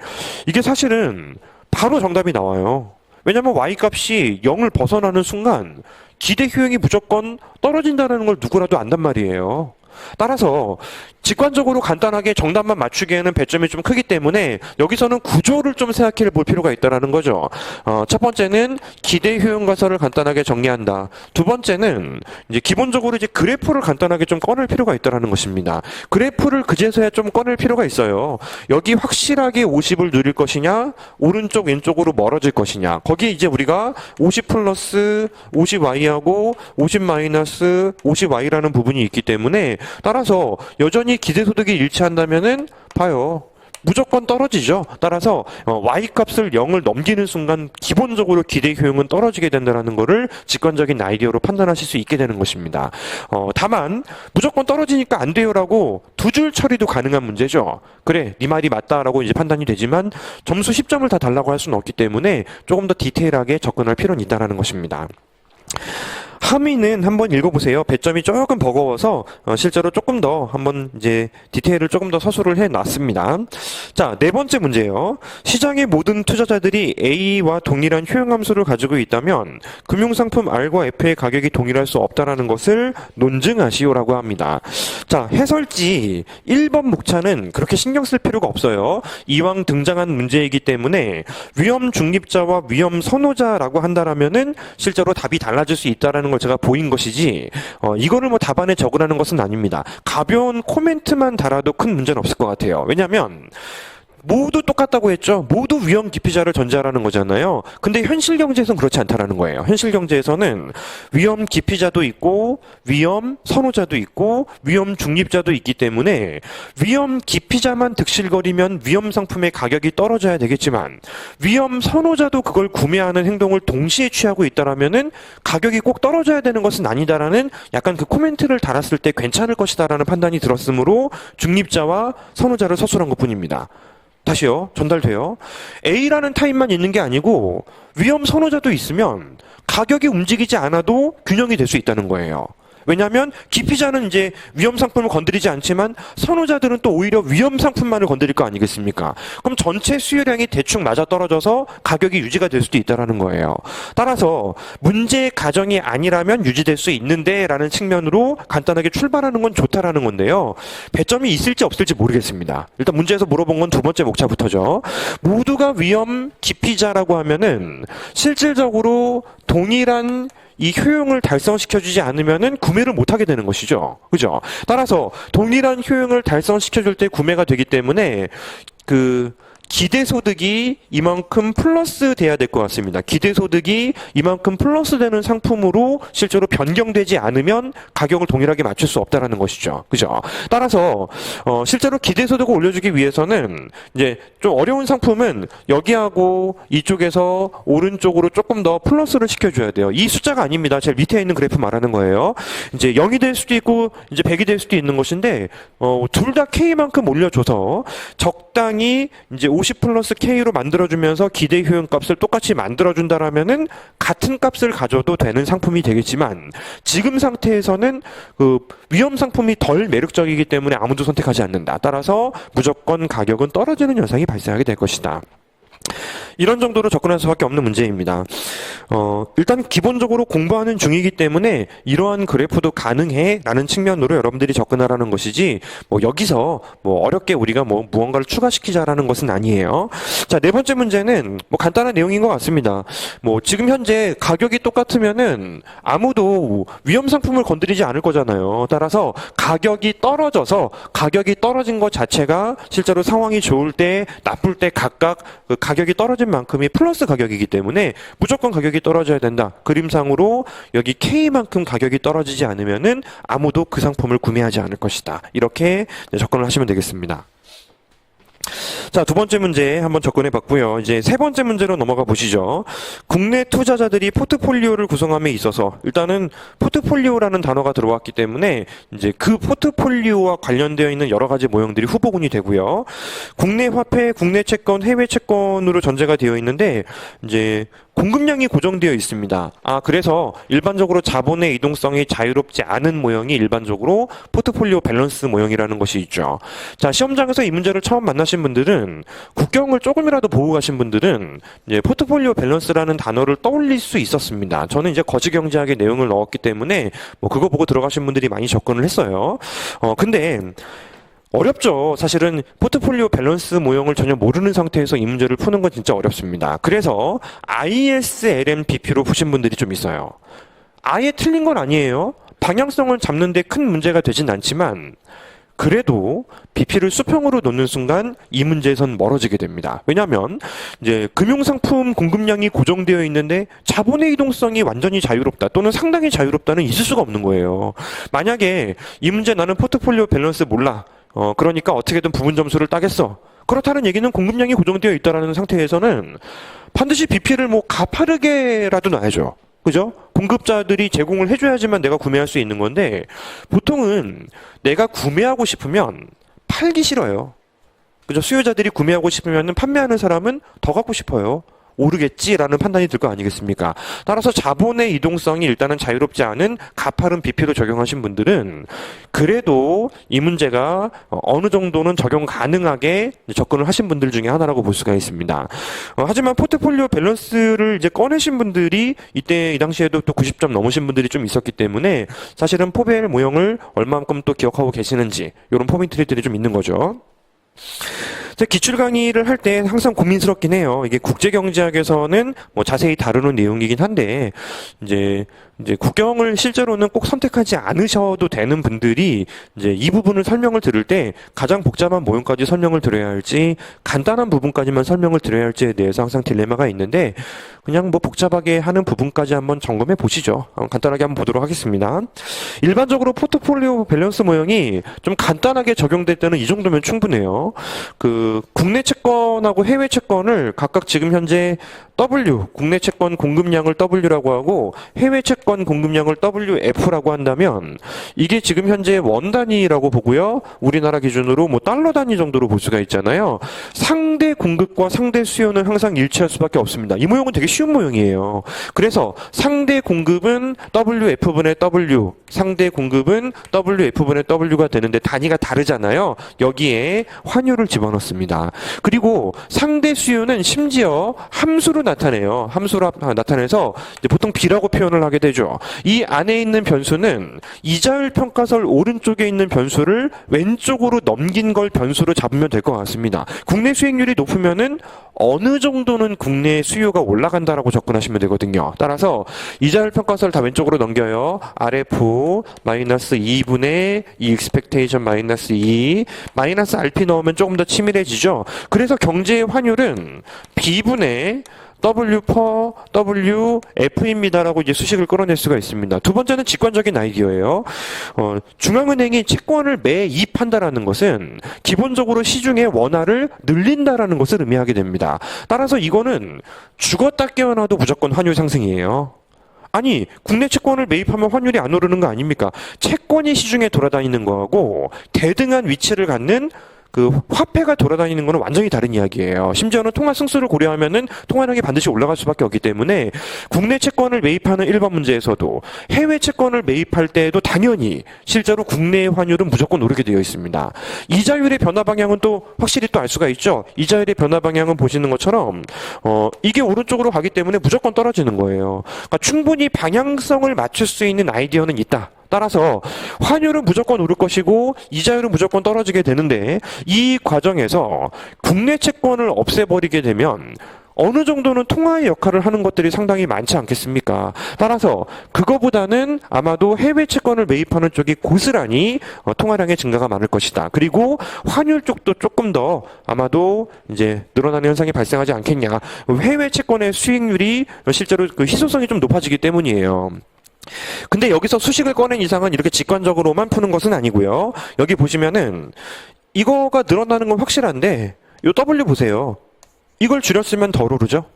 이게 사실은 바로 정답이 나와요. 왜냐하면 Y값이 0을 벗어나는 순간 기대 효용이 무조건 떨어진다는 걸 누구라도 안단 말이에요. 따라서 직관적으로 간단하게 정답만 맞추기에는 배점이 좀 크기 때문에 여기서는 구조를 좀 생각해 볼 필요가 있다라는 거죠. 첫 번째는 기대 효용 가설을 간단하게 정리한다. 두 번째는 이제 기본적으로 이제 그래프를 간단하게 좀 꺼낼 필요가 있다라는 것입니다. 그래프를 그제서야 좀 꺼낼 필요가 있어요. 여기 확실하게 50을 누릴 것이냐, 오른쪽 왼쪽으로 멀어질 것이냐. 거기에 이제 우리가 50 플러스 50y하고 50 마이너스 50y라는 부분이 있기 때문에 따라서 여전히 기대소득이 일치한다면은 봐요. 무조건 떨어지죠. 따라서 y 값을 0을 넘기는 순간 기본적으로 기대 효용은 떨어지게 된다는 것을 직관적인 아이디어로 판단하실 수 있게 되는 것입니다. 다만 무조건 떨어지니까 안 돼요라고 두 줄 처리도 가능한 문제죠. 그래, 네 말이 맞다라고 이제 판단이 되지만 점수 10점을 다 달라고 할 수는 없기 때문에 조금 더 디테일하게 접근할 필요는 있다는 것입니다. 함의는 한번 읽어보세요. 배점이 조금 버거워서 실제로 조금 더 한번 이제 디테일을 조금 더 서술을 해놨습니다. 자, 네 번째 문제예요. 시장의 모든 투자자들이 A와 동일한 효용함수를 가지고 있다면 금융상품 R과 F의 가격이 동일할 수 없다는 것을 논증하시오라고 합니다. 자, 해설지 1번 목차는 그렇게 신경 쓸 필요가 없어요. 이왕 등장한 문제이기 때문에 위험 중립자와 위험 선호자라고 한다라면은 실제로 답이 달라질 수 있다라는 걸 제가 보인 것이지 이거를 뭐 답안에 적으라는 것은 아닙니다. 가벼운 코멘트만 달아도 큰 문제는 없을 것 같아요. 왜냐하면 모두 똑같다고 했죠. 모두 위험 기피자를 전제하라는 거잖아요. 근데 현실 경제에서는 그렇지 않다라는 거예요. 현실 경제에서는 위험 기피자도 있고 위험 선호자도 있고 위험 중립자도 있기 때문에 위험 기피자만 득실거리면 위험 상품의 가격이 떨어져야 되겠지만 위험 선호자도 그걸 구매하는 행동을 동시에 취하고 있다라면은 가격이 꼭 떨어져야 되는 것은 아니다라는 약간 그 코멘트를 달았을 때 괜찮을 것이다라는 판단이 들었으므로 중립자와 선호자를 서술한 것뿐입니다. 다시요. 전달돼요. A라는 타입만 있는 게 아니고 위험 선호자도 있으면 가격이 움직이지 않아도 균형이 될 수 있다는 거예요. 왜냐하면 기피자는 이제 위험 상품을 건드리지 않지만 선호자들은 또 오히려 위험 상품만을 건드릴 거 아니겠습니까? 그럼 전체 수요량이 대충 맞아떨어져서 가격이 유지가 될 수도 있다는 거예요. 따라서 문제의 가정이 아니라면 유지될 수 있는데 라는 측면으로 간단하게 출발하는 건 좋다라는 건데요. 배점이 있을지 없을지 모르겠습니다. 일단 문제에서 물어본 건 두 번째 목차부터죠. 모두가 위험 기피자라고 하면은 실질적으로 동일한 이 효용을 달성시켜주지 않으면은 구매를 못하게 되는 것이죠. 그죠? 따라서 동일한 효용을 달성시켜줄 때 구매가 되기 때문에 기대소득이 이만큼 플러스 돼야 될 것 같습니다. 기대소득이 이만큼 플러스 되는 상품으로 실제로 변경되지 않으면 가격을 동일하게 맞출 수 없다라는 것이죠. 그죠? 따라서 실제로 기대소득을 올려주기 위해서는 이제 좀 어려운 상품은 여기하고 이쪽에서 오른쪽으로 조금 더 플러스를 시켜줘야 돼요. 이 숫자가 아닙니다. 제일 밑에 있는 그래프 말하는 거예요. 이제 0이 될 수도 있고 이제 100이 될 수도 있는 것인데 둘 다 K만큼 올려줘서 적당히 이제 50 플러스 K로 만들어주면서 기대 효용 값을 똑같이 만들어준다라면은 같은 값을 가져도 되는 상품이 되겠지만 지금 상태에서는 위험 상품이 덜 매력적이기 때문에 아무도 선택하지 않는다. 따라서 무조건 가격은 떨어지는 현상이 발생하게 될 것이다. 이런 정도로 접근할 수밖에 없는 문제입니다. 일단 기본적으로 공부하는 중이기 때문에 이러한 그래프도 가능해 라는 측면으로 여러분들이 접근하라는 것이지 여기서 어렵게 우리가 무언가를 추가시키자라는 것은 아니에요. 자, 네 번째 문제는 간단한 내용인 것 같습니다. 지금 현재 가격이 똑같으면은 아무도 위험 상품을 건드리지 않을 거잖아요. 따라서 가격이 떨어진 것 자체가 실제로 상황이 좋을 때 나쁠 때 각각 가격이 떨어진 만큼이 플러스 가격이기 때문에 무조건 가격이 떨어져야 된다. 그림상으로 여기 K만큼 가격이 떨어지지 않으면은 아무도 그 상품을 구매하지 않을 것이다. 이렇게 접근을 하시면 되겠습니다. 자, 두 번째 문제 한번 접근해 봤고요. 이제 세 번째 문제로 넘어가 보시죠. 국내 투자자들이 포트폴리오를 구성함에 있어서 일단은 포트폴리오라는 단어가 들어왔기 때문에 이제 그 포트폴리오와 관련되어 있는 여러 가지 모형들이 후보군이 되고요. 국내 화폐, 국내 채권, 해외 채권으로 전제가 되어 있는데 이제 공급량이 고정되어 있습니다. 그래서 일반적으로 자본의 이동성이 자유롭지 않은 모형이 일반적으로 포트폴리오 밸런스 모형이라는 것이 있죠. 자, 시험장에서 이 문제를 처음 만나신 분들은 보면은 국경을 조금이라도 보고 가신 분들은 이제 포트폴리오 밸런스라는 단어를 떠올릴 수 있었습니다. 저는 이제 거시경제학의 내용을 넣었기 때문에 뭐 그거 보고 들어가신 분들이 많이 접근을 했어요. 근데 어렵죠. 사실은 포트폴리오 밸런스 모형을 전혀 모르는 상태에서 이 문제를 푸는 건 진짜 어렵습니다. 그래서 ISLMPP로 푸신 분들이 좀 있어요. 아예 틀린 건 아니에요. 방향성을 잡는데 큰 문제가 되진 않지만 그래도 BP를 수평으로 놓는 순간 이 문제에선 멀어지게 됩니다. 왜냐하면 이제 금융상품 공급량이 고정되어 있는데 자본의 이동성이 완전히 자유롭다 또는 상당히 자유롭다는 있을 수가 없는 거예요. 만약에 이 문제 나는 포트폴리오 밸런스 몰라. 그러니까 어떻게든 부분 점수를 따겠어. 그렇다는 얘기는 공급량이 고정되어 있다는 상태에서는 반드시 BP를 뭐 가파르게라도 놔야죠. 그죠? 공급자들이 제공을 해줘야지만 내가 구매할 수 있는 건데 보통은 내가 구매하고 싶으면 팔기 싫어요. 그죠? 수요자들이 구매하고 싶으면 판매하는 사람은 더 갖고 싶어요. 오르겠지라는 판단이 들 거 아니겠습니까? 따라서 자본의 이동성이 일단은 자유롭지 않은 가파른 BP로 적용하신 분들은 그래도 이 문제가 어느 정도는 적용 가능하게 접근을 하신 분들 중에 하나라고 볼 수가 있습니다. 하지만 포트폴리오 밸런스를 이제 꺼내신 분들이 이 당시에도 또 90점 넘으신 분들이 좀 있었기 때문에 사실은 포벨 모형을 얼마만큼 또 기억하고 계시는지 이런 포인트들이 좀 있는 거죠. 기출 강의를 할 때 항상 고민스럽긴 해요. 이게 국제경제학에서는 뭐 자세히 다루는 내용이긴 한데, 이제 국경을 실제로는 꼭 선택하지 않으셔도 되는 분들이 이제 이 부분을 설명을 들을 때 가장 복잡한 모형까지 설명을 드려야 할지, 간단한 부분까지만 설명을 드려야 할지에 대해서 항상 딜레마가 있는데, 그냥 뭐 복잡하게 하는 부분까지 한번 점검해 보시죠. 간단하게 한번 보도록 하겠습니다. 일반적으로 포트폴리오 밸런스 모형이 좀 간단하게 적용될 때는 이 정도면 충분해요. 국내 채권하고 해외 채권을 각각 지금 현재 W, 국내 채권 공급량을 W라고 하고 해외 채권 공급량을 WF라고 한다면 이게 지금 현재 원 단위라고 보고요. 우리나라 기준으로 뭐 달러 단위 정도로 볼 수가 있잖아요. 상대 공급과 상대 수요는 항상 일치할 수밖에 없습니다. 이 모형은 되게 쉬운 모형이에요. 그래서 상대 공급은 WF분의 W, 상대 공급은 WF분의 W가 되는데 단위가 다르잖아요. 여기에 환율을 집어넣습니다. 그리고 상대 수요는 심지어 함수로 나타내요. 함수로 나타내서 이제 보통 B라고 표현을 하게 되죠. 이 안에 있는 변수는 이자율 평가설 오른쪽에 있는 변수를 왼쪽으로 넘긴 걸 변수로 잡으면 될 것 같습니다. 국내 수익률이 높으면은 어느 정도는 국내 수요가 올라간다라고 접근하시면 되거든요. 따라서 이자율 평가설 다 왼쪽으로 넘겨요. RF 마이너스 2분의 이 expectation 마이너스 2 마이너스 RP 넣으면 조금 더 치밀해지죠. 그래서 경제의 환율은 B분의 W per W F입니다라고 이제 수식을 끌어낼 수가 있습니다. 두 번째는 직관적인 아이디어예요. 중앙은행이 채권을 매입한다라는 것은 기본적으로 시중의 원화를 늘린다라는 것을 의미하게 됩니다. 따라서 이거는 죽었다 깨어나도 무조건 환율 상승이에요. 아니, 국내 채권을 매입하면 환율이 안 오르는 거 아닙니까? 채권이 시중에 돌아다니는 거하고 대등한 위치를 갖는 화폐가 돌아다니는 거는 완전히 다른 이야기예요. 심지어는 통화 승수를 고려하면은 통화량이 반드시 올라갈 수밖에 없기 때문에 국내 채권을 매입하는 1번 문제에서도 해외 채권을 매입할 때에도 당연히 실제로 국내의 환율은 무조건 오르게 되어 있습니다. 이자율의 변화 방향은 또 확실히 또 알 수가 있죠. 이자율의 변화 방향은 보시는 것처럼 이게 오른쪽으로 가기 때문에 무조건 떨어지는 거예요. 그러니까 충분히 방향성을 맞출 수 있는 아이디어는 있다. 따라서 환율은 무조건 오를 것이고 이자율은 무조건 떨어지게 되는데 이 과정에서 국내 채권을 없애버리게 되면 어느 정도는 통화의 역할을 하는 것들이 상당히 많지 않겠습니까? 따라서 그거보다는 아마도 해외 채권을 매입하는 쪽이 고스란히 통화량의 증가가 많을 것이다. 그리고 환율 쪽도 조금 더 아마도 이제 늘어나는 현상이 발생하지 않겠냐. 해외 채권의 수익률이 실제로 희소성이 좀 높아지기 때문이에요. 근데 여기서 수식을 꺼낸 이상은 이렇게 직관적으로만 푸는 것은 아니고요. 여기 보시면은 이거가 늘어나는 건 확실한데 요 W 보세요. 이걸 줄였으면 덜 오르죠.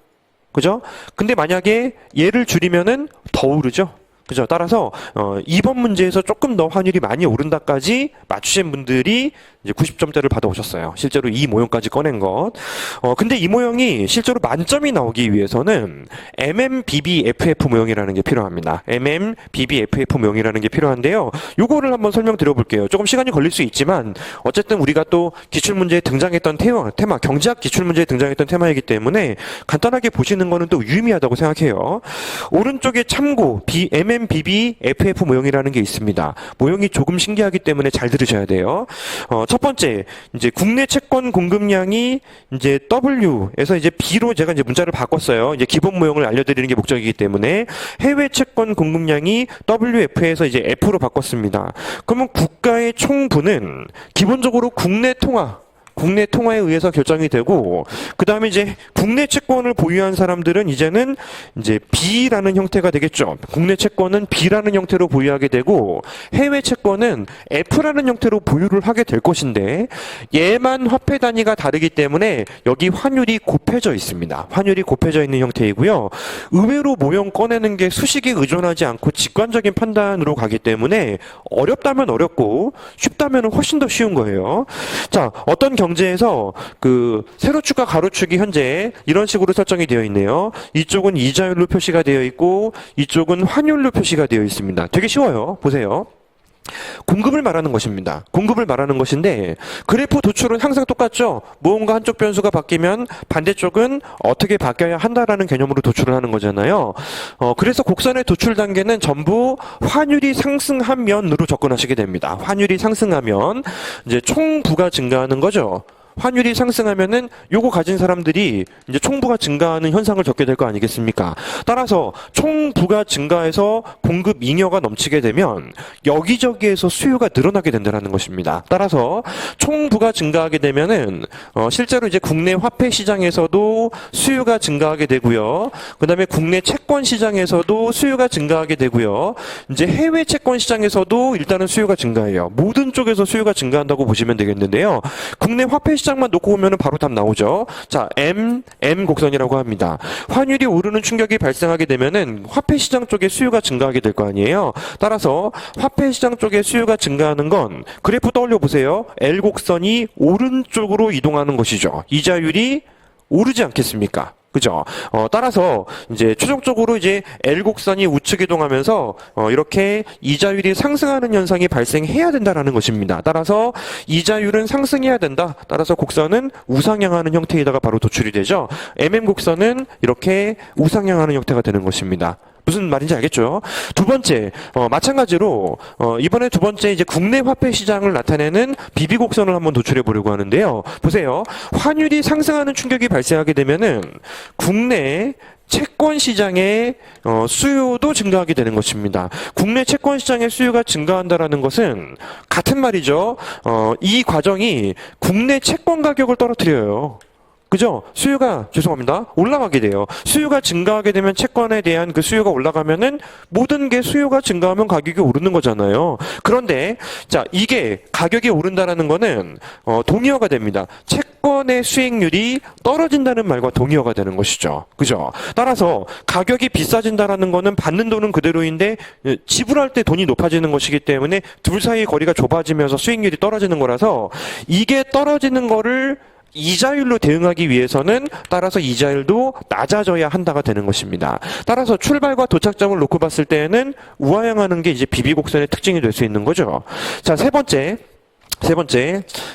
그죠? 근데 만약에 얘를 줄이면은 더 오르죠. 그죠? 따라서 이번 문제에서 조금 더 환율이 많이 오른다까지 맞추신 분들이 이제 90점대를 받아오셨어요. 실제로 이 모형까지 꺼낸 것. 근데 이 모형이 실제로 만점이 나오기 위해서는 MMBBFF 모형이라는 게 필요합니다. MMBBFF 모형이라는 게 필요한데요. 요거를 한번 설명드려 볼게요. 조금 시간이 걸릴 수 있지만 어쨌든 우리가 또 기출문제에 등장했던 테마, 경제학 기출문제에 등장했던 테마이기 때문에 간단하게 보시는 거는 또 유의미하다고 생각해요. 오른쪽에 참고 MMBBFF 모형이라는 게 있습니다. 모형이 조금 신기하기 때문에 잘 들으셔야 돼요. 첫 번째, 이제 국내 채권 공급량이 이제 W에서 이제 B로 제가 이제 문자를 바꿨어요. 이제 기본 모형을 알려드리는 게 목적이기 때문에 해외 채권 공급량이 WF에서 이제 F로 바꿨습니다. 그러면 국가의 총부는 기본적으로 국내 통화에 의해서 결정이 되고, 그 다음에 이제 국내 채권을 보유한 사람들은 이제는 이제 B라는 형태가 되겠죠. 국내 채권은 B라는 형태로 보유하게 되고, 해외 채권은 F라는 형태로 보유를 하게 될 것인데, 얘만 화폐 단위가 다르기 때문에 여기 환율이 곱해져 있습니다. 환율이 곱해져 있는 형태이고요. 의외로 모형 꺼내는 게 수식에 의존하지 않고 직관적인 판단으로 가기 때문에 어렵다면 어렵고 쉽다면 훨씬 더 쉬운 거예요. 자, 어떤 경제에서 그 세로축과 가로축이 현재 이런 식으로 설정이 되어 있네요. 이쪽은 이자율로 표시가 되어 있고 이쪽은 환율로 표시가 되어 있습니다. 되게 쉬워요. 보세요. 공급을 말하는 것입니다. 공급을 말하는 것인데 그래프 도출은 항상 똑같죠. 무언가 한쪽 변수가 바뀌면 반대쪽은 어떻게 바뀌어야 한다라는 개념으로 도출을 하는 거잖아요. 그래서 곡선의 도출 단계는 전부 환율이 상승하면으로 접근하시게 됩니다. 환율이 상승하면 이제 총부가 증가하는 거죠. 환율이 상승하면은 요거 가진 사람들이 이제 총부가 증가하는 현상을 겪게 될 거 아니겠습니까? 따라서 총부가 증가해서 공급 잉여가 넘치게 되면 여기저기에서 수요가 늘어나게 된다는 것입니다. 따라서 총부가 증가하게 되면은 실제로 이제 국내 화폐 시장에서도 수요가 증가하게 되고요. 그다음에 국내 채권 시장에서도 수요가 증가하게 되고요. 이제 해외 채권 시장에서도 일단은 수요가 증가해요. 모든 쪽에서 수요가 증가한다고 보시면 되겠는데요. 국내 화폐 시장만 놓고 보면 바로 답 나오죠. 자, M 곡선이라고 합니다. 환율이 오르는 충격이 발생하게 되면은 화폐 시장 쪽에 수요가 증가하게 될 거 아니에요. 따라서 화폐 시장 쪽에 수요가 증가하는 건 그래프 떠올려 보세요. L 곡선이 오른쪽으로 이동하는 것이죠. 이자율이 오르지 않겠습니까? 그죠? 따라서 이제 최종적으로 이제 L 곡선이 우측 이동하면서 이렇게 이자율이 상승하는 현상이 발생해야 된다라는 것입니다. 따라서 이자율은 상승해야 된다. 따라서 곡선은 우상향하는 형태에다가 바로 도출이 되죠. MM 곡선은 이렇게 우상향하는 형태가 되는 것입니다. 무슨 말인지 알겠죠? 두 번째, 마찬가지로, 이번에 두 번째 이제 국내 화폐 시장을 나타내는 비비곡선을 한번 도출해 보려고 하는데요. 보세요. 환율이 상승하는 충격이 발생하게 되면은 국내 채권 시장의 수요도 증가하게 되는 것입니다. 국내 채권 시장의 수요가 증가한다라는 것은 같은 말이죠. 이 과정이 국내 채권 가격을 떨어뜨려요. 그죠? 죄송합니다. 올라가게 돼요. 수요가 증가하게 되면 채권에 대한 그 수요가 올라가면은 모든 게 수요가 증가하면 가격이 오르는 거잖아요. 그런데, 자, 이게 가격이 오른다라는 거는, 동의어가 됩니다. 채권의 수익률이 떨어진다는 말과 동의어가 되는 것이죠. 그죠? 따라서 가격이 비싸진다라는 거는 받는 돈은 그대로인데, 지불할 때 돈이 높아지는 것이기 때문에 둘 사이의 거리가 좁아지면서 수익률이 떨어지는 거라서 이게 떨어지는 거를 이자율로 대응하기 위해서는 따라서 이자율도 낮아져야 한다가 되는 것입니다. 따라서 출발과 도착점을 놓고 봤을 때에는 우하향하는 게 이제 비비곡선의 특징이 될 수 있는 거죠. 자, 세 번째,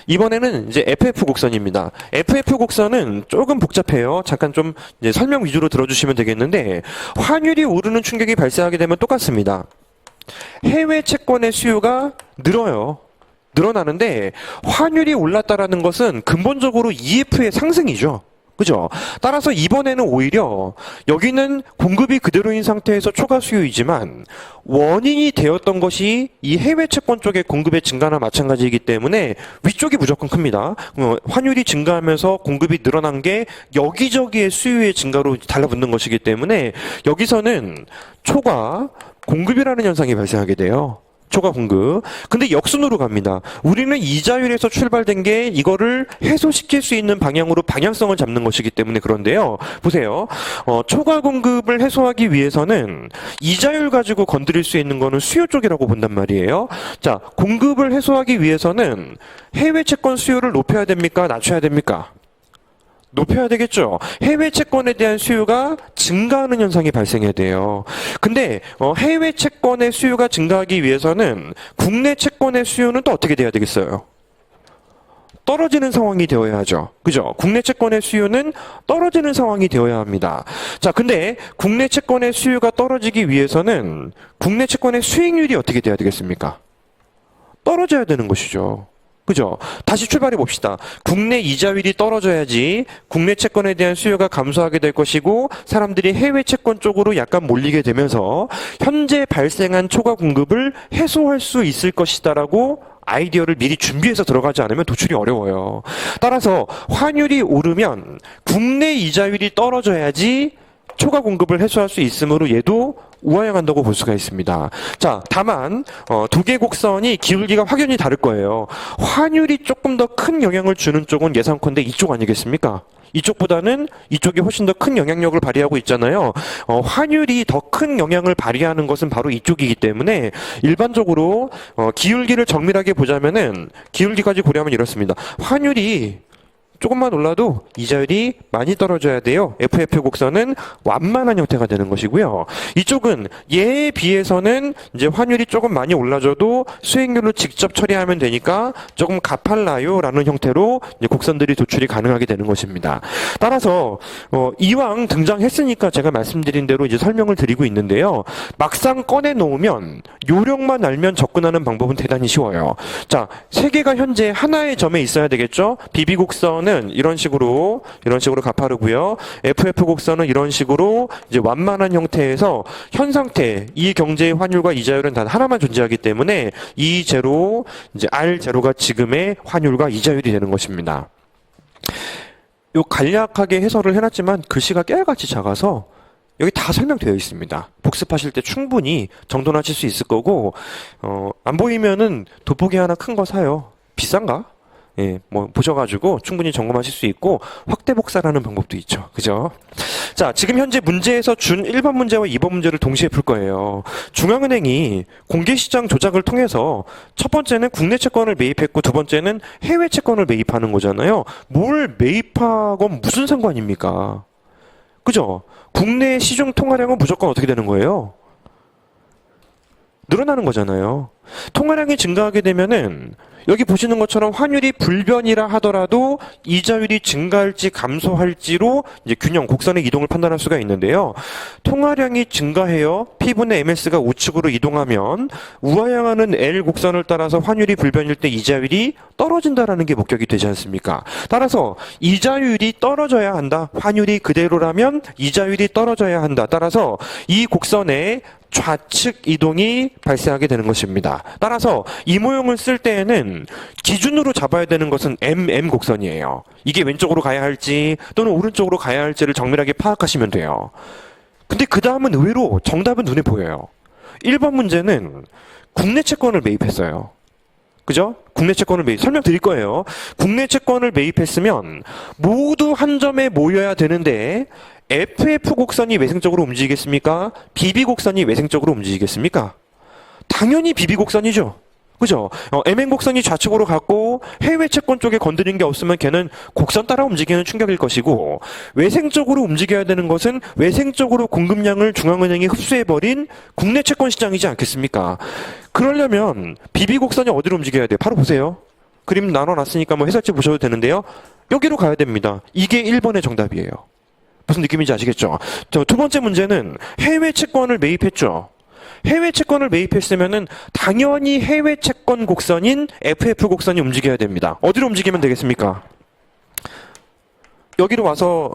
이번에는 이제 FF 곡선입니다. FF 곡선은 조금 복잡해요. 잠깐 좀 이제 설명 위주로 들어주시면 되겠는데, 환율이 오르는 충격이 발생하게 되면 똑같습니다. 해외 채권의 수요가 늘어나는데 환율이 올랐다라는 것은 근본적으로 EF의 상승이죠. 그죠? 따라서 이번에는 오히려 여기는 공급이 그대로인 상태에서 초과 수요이지만 원인이 되었던 것이 이 해외 채권 쪽의 공급의 증가나 마찬가지이기 때문에 위쪽이 무조건 큽니다. 환율이 증가하면서 공급이 늘어난 게 여기저기의 수요의 증가로 달라붙는 것이기 때문에 여기서는 초과 공급이라는 현상이 발생하게 돼요. 초과 공급. 근데 역순으로 갑니다. 우리는 이자율에서 출발된 게 이거를 해소시킬 수 있는 방향으로 방향성을 잡는 것이기 때문에 그런데요. 보세요. 초과 공급을 해소하기 위해서는 이자율 가지고 건드릴 수 있는 거는 수요 쪽이라고 본단 말이에요. 자, 공급을 해소하기 위해서는 해외 채권 수요를 높여야 됩니까? 낮춰야 됩니까? 높여야 되겠죠. 해외 채권에 대한 수요가 증가하는 현상이 발생해야 돼요. 근데 해외 채권의 수요가 증가하기 위해서는 국내 채권의 수요는 또 어떻게 돼야 되겠어요? 떨어지는 상황이 되어야 하죠. 그죠? 국내 채권의 수요는 떨어지는 상황이 되어야 합니다. 자, 근데 국내 채권의 수요가 떨어지기 위해서는 국내 채권의 수익률이 어떻게 돼야 되겠습니까? 떨어져야 되는 것이죠. 그죠? 다시 출발해 봅시다. 국내 이자율이 떨어져야지 국내 채권에 대한 수요가 감소하게 될 것이고 사람들이 해외 채권 쪽으로 약간 몰리게 되면서 현재 발생한 초과 공급을 해소할 수 있을 것이다라고 아이디어를 미리 준비해서 들어가지 않으면 도출이 어려워요. 따라서 환율이 오르면 국내 이자율이 떨어져야지 초과 공급을 해소할 수 있으므로 얘도 우하향한다고 볼 수가 있습니다. 자, 다만 두 개 곡선이 기울기가 확연히 다를 거예요. 환율이 조금 더 큰 영향을 주는 쪽은 예상컨대 이쪽 아니겠습니까? 이쪽보다는 이쪽이 훨씬 더 큰 영향력을 발휘하고 있잖아요. 환율이 더 큰 영향을 발휘하는 것은 바로 이쪽이기 때문에 일반적으로 기울기를 정밀하게 보자면은 기울기까지 고려하면 이렇습니다. 환율이 조금만 올라도 이자율이 많이 떨어져야 돼요. FF 곡선은 완만한 형태가 되는 것이고요. 이쪽은 얘에 비해서는 이제 환율이 조금 많이 올라져도 수익률로 직접 처리하면 되니까 조금 가팔라요라는 형태로 이제 곡선들이 도출이 가능하게 되는 것입니다. 따라서 이왕 등장했으니까 제가 말씀드린 대로 이제 설명을 드리고 있는데요. 막상 꺼내 놓으면 요령만 알면 접근하는 방법은 대단히 쉬워요. 자, 세 개가 현재 하나의 점에 있어야 되겠죠. BB 곡선은 이런 식으로 가파르고요. FF 곡선은 이런 식으로 이제 완만한 형태에서 현 상태 이 경제의 환율과 이자율은 단 하나만 존재하기 때문에 E0 이제 R0가 지금의 환율과 이자율이 되는 것입니다. 요 간략하게 해설을 해놨지만 글씨가 깨알같이 작아서 여기 다 설명되어 있습니다. 복습하실 때 충분히 정돈하실 수 있을 거고 안 보이면은 돋보기 하나 큰 거 사요. 비싼가? 예, 뭐 보셔가지고 충분히 점검하실 수 있고 확대 복사라는 방법도 있죠. 그죠? 자, 지금 현재 문제에서 준 1번 문제와 2번 문제를 동시에 풀 거예요. 중앙은행이 공개시장 조작을 통해서 첫 번째는 국내 채권을 매입했고 두 번째는 해외 채권을 매입하는 거잖아요. 뭘 매입하건 무슨 상관입니까? 그죠? 국내 시중 통화량은 무조건 어떻게 되는 거예요? 늘어나는 거잖아요. 통화량이 증가하게 되면은 여기 보시는 것처럼 환율이 불변이라 하더라도 이자율이 증가할지 감소할지로 이제 균형, 곡선의 이동을 판단할 수가 있는데요. 통화량이 증가해요. P분의 MS가 우측으로 이동하면 우하향하는 L 곡선을 따라서 환율이 불변일 때 이자율이 떨어진다라는 게 목격이 되지 않습니까? 따라서 이자율이 떨어져야 한다. 환율이 그대로라면 이자율이 떨어져야 한다. 따라서 이 곡선의 좌측 이동이 발생하게 되는 것입니다. 따라서 이 모형을 쓸 때에는 기준으로 잡아야 되는 것은 MM 곡선이에요. 이게 왼쪽으로 가야 할지 또는 오른쪽으로 가야 할지를 정밀하게 파악하시면 돼요. 근데 그 다음은 의외로 정답은 눈에 보여요. 1번 문제는 국내 채권을 매입했어요. 그죠? 국내 채권을 설명드릴 거예요. 국내 채권을 매입했으면 모두 한 점에 모여야 되는데 FF 곡선이 외생적으로 움직이겠습니까? BB 곡선이 외생적으로 움직이겠습니까? 당연히 BB 곡선이죠. 그죠? MN 곡선이 좌측으로 갔고 해외 채권 쪽에 건드린 게 없으면 걔는 곡선 따라 움직이는 충격일 것이고 외생적으로 움직여야 되는 것은 외생적으로 공급량을 중앙은행이 흡수해버린 국내 채권 시장이지 않겠습니까? 그러려면 BB 곡선이 어디로 움직여야 돼요? 바로 보세요. 그림 나눠놨으니까 뭐 해설지 보셔도 되는데요. 여기로 가야 됩니다. 이게 1번의 정답이에요. 무슨 느낌인지 아시겠죠? 두 번째 문제는 해외 채권을 매입했죠. 해외 채권을 매입했으면은 당연히 해외 채권 곡선인 FF 곡선이 움직여야 됩니다. 어디로 움직이면 되겠습니까? 여기로 와서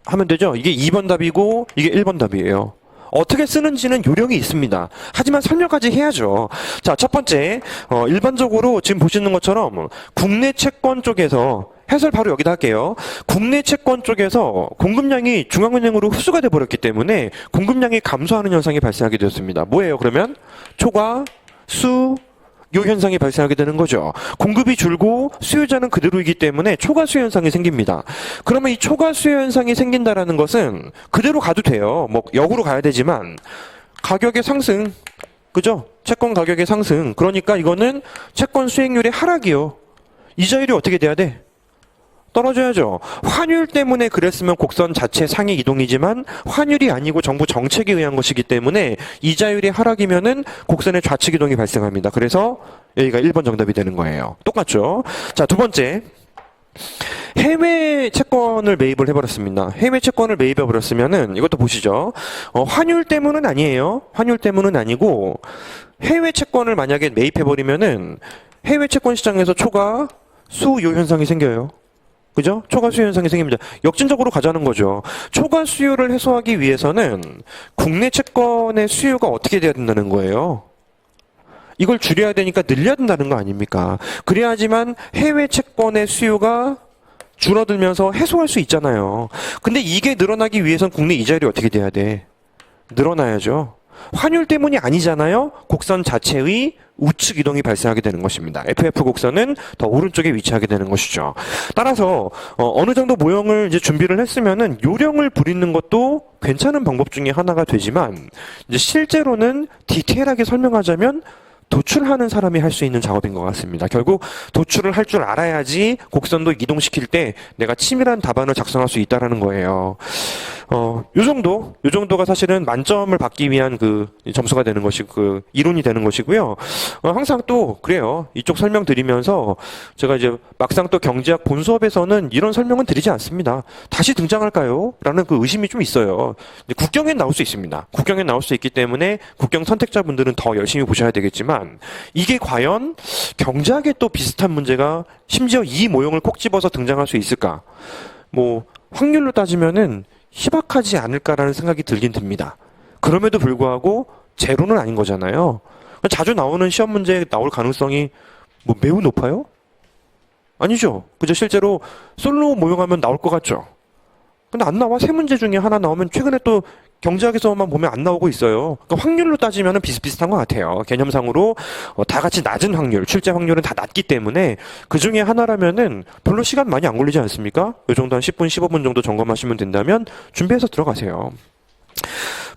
하면 되죠? 이게 2번 답이고 이게 1번 답이에요. 어떻게 쓰는지는 요령이 있습니다. 하지만 설명까지 해야죠. 자, 첫 번째, 일반적으로 지금 보시는 것처럼 국내 채권 쪽에서 해설 바로 여기다 할게요. 국내 채권 쪽에서 공급량이 중앙은행으로 흡수가 돼버렸기 때문에 공급량이 감소하는 현상이 발생하게 되었습니다. 뭐예요, 그러면? 초과 수요 현상이 발생하게 되는 거죠. 공급이 줄고 수요자는 그대로이기 때문에 초과수요 현상이 생깁니다. 그러면 이 초과수요 현상이 생긴다라는 것은 그대로 가도 돼요. 뭐 역으로 가야 되지만 가격의 상승, 그죠? 채권 가격의 상승. 그러니까 이거는 채권 수익률의 하락이요. 이자율이 어떻게 돼야 돼? 떨어져야죠. 환율 때문에 그랬으면 곡선 자체 상위 이동이지만 환율이 아니고 정부 정책에 의한 것이기 때문에 이자율이 하락이면은 곡선의 좌측 이동이 발생합니다. 그래서 여기가 1번 정답이 되는 거예요. 똑같죠? 자, 두 번째. 해외 채권을 매입을 해버렸습니다. 해외 채권을 매입해버렸으면은 이것도 보시죠. 환율 때문은 아니에요. 환율 때문은 아니고 해외 채권을 만약에 매입해버리면은 해외 채권 시장에서 초과 수요 현상이 생겨요. 그죠? 초과 수요 현상이 생깁니다. 역진적으로 가자는 거죠. 초과 수요를 해소하기 위해서는 국내 채권의 수요가 어떻게 돼야 된다는 거예요. 이걸 줄여야 되니까 늘려야 된다는 거 아닙니까? 그래야지만 해외 채권의 수요가 줄어들면서 해소할 수 있잖아요. 근데 이게 늘어나기 위해선 국내 이자율이 어떻게 돼야 돼? 늘어나야죠. 환율 때문이 아니잖아요. 곡선 자체의 우측 이동이 발생하게 되는 것입니다. FF 곡선은 더 오른쪽에 위치하게 되는 것이죠. 따라서 어느 정도 모형을 이제 준비를 했으면은 요령을 부리는 것도 괜찮은 방법 중에 하나가 되지만 이제 실제로는 디테일하게 설명하자면 도출하는 사람이 할 수 있는 작업인 것 같습니다. 결국 도출을 할 줄 알아야지 곡선도 이동시킬 때 내가 치밀한 답안을 작성할 수 있다라는 거예요. 요 정도가 사실은 만점을 받기 위한 그 점수가 되는 것이 그 이론이 되는 것이고요. 항상 또 그래요. 이쪽 설명 드리면서 제가 이제 막상 또 경제학 본 수업에서는 이런 설명은 드리지 않습니다. 다시 등장할까요? 라는 그 의심이 좀 있어요. 국경엔 나올 수 있습니다. 국경엔 나올 수 있기 때문에 국경 선택자분들은 더 열심히 보셔야 되겠지만 이게 과연 경제학에 또 비슷한 문제가 심지어 이 모형을 콕 집어서 등장할 수 있을까? 뭐 확률로 따지면은 희박하지 않을까라는 생각이 들긴 듭니다. 그럼에도 불구하고 제로는 아닌 거잖아요. 자주 나오는 시험 문제에 나올 가능성이 뭐 매우 높아요? 아니죠. 그죠? 실제로 솔로 모형하면 나올 것 같죠? 근데 안 나와. 세 문제 중에 하나 나오면 최근에 또 경제학에서만 보면 안 나오고 있어요. 그러니까 확률로 따지면 비슷비슷한 것 같아요. 개념상으로 다 같이 낮은 확률, 출제 확률은 다 낮기 때문에 그 중에 하나라면은 별로 시간 많이 안 걸리지 않습니까? 이 정도 한 10분, 15분 정도 점검하시면 된다면 준비해서 들어가세요.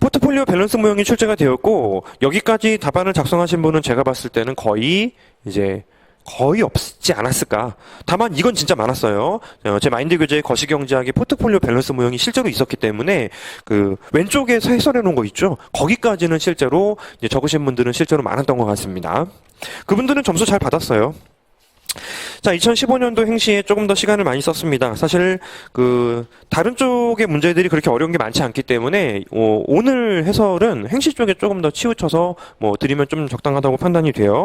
포트폴리오 밸런스 모형이 출제가 되었고 여기까지 답안을 작성하신 분은 제가 봤을 때는 거의 없지 않았을까. 다만 이건 진짜 많았어요. 제 마인드 교재의 거시경제학의 포트폴리오 밸런스 모형이 실제로 있었기 때문에 그 왼쪽에서 해설해 놓은 거 있죠. 거기까지는 실제로 이제 적으신 분들은 실제로 많았던 것 같습니다. 그분들은 점수 잘 받았어요. 자, 2015년도 행시에 조금 더 시간을 많이 썼습니다. 사실 그 다른 쪽의 문제들이 그렇게 어려운 게 많지 않기 때문에 오늘 해설은 행시 쪽에 조금 더 치우쳐서 뭐 드리면 좀 적당하다고 판단이 돼요.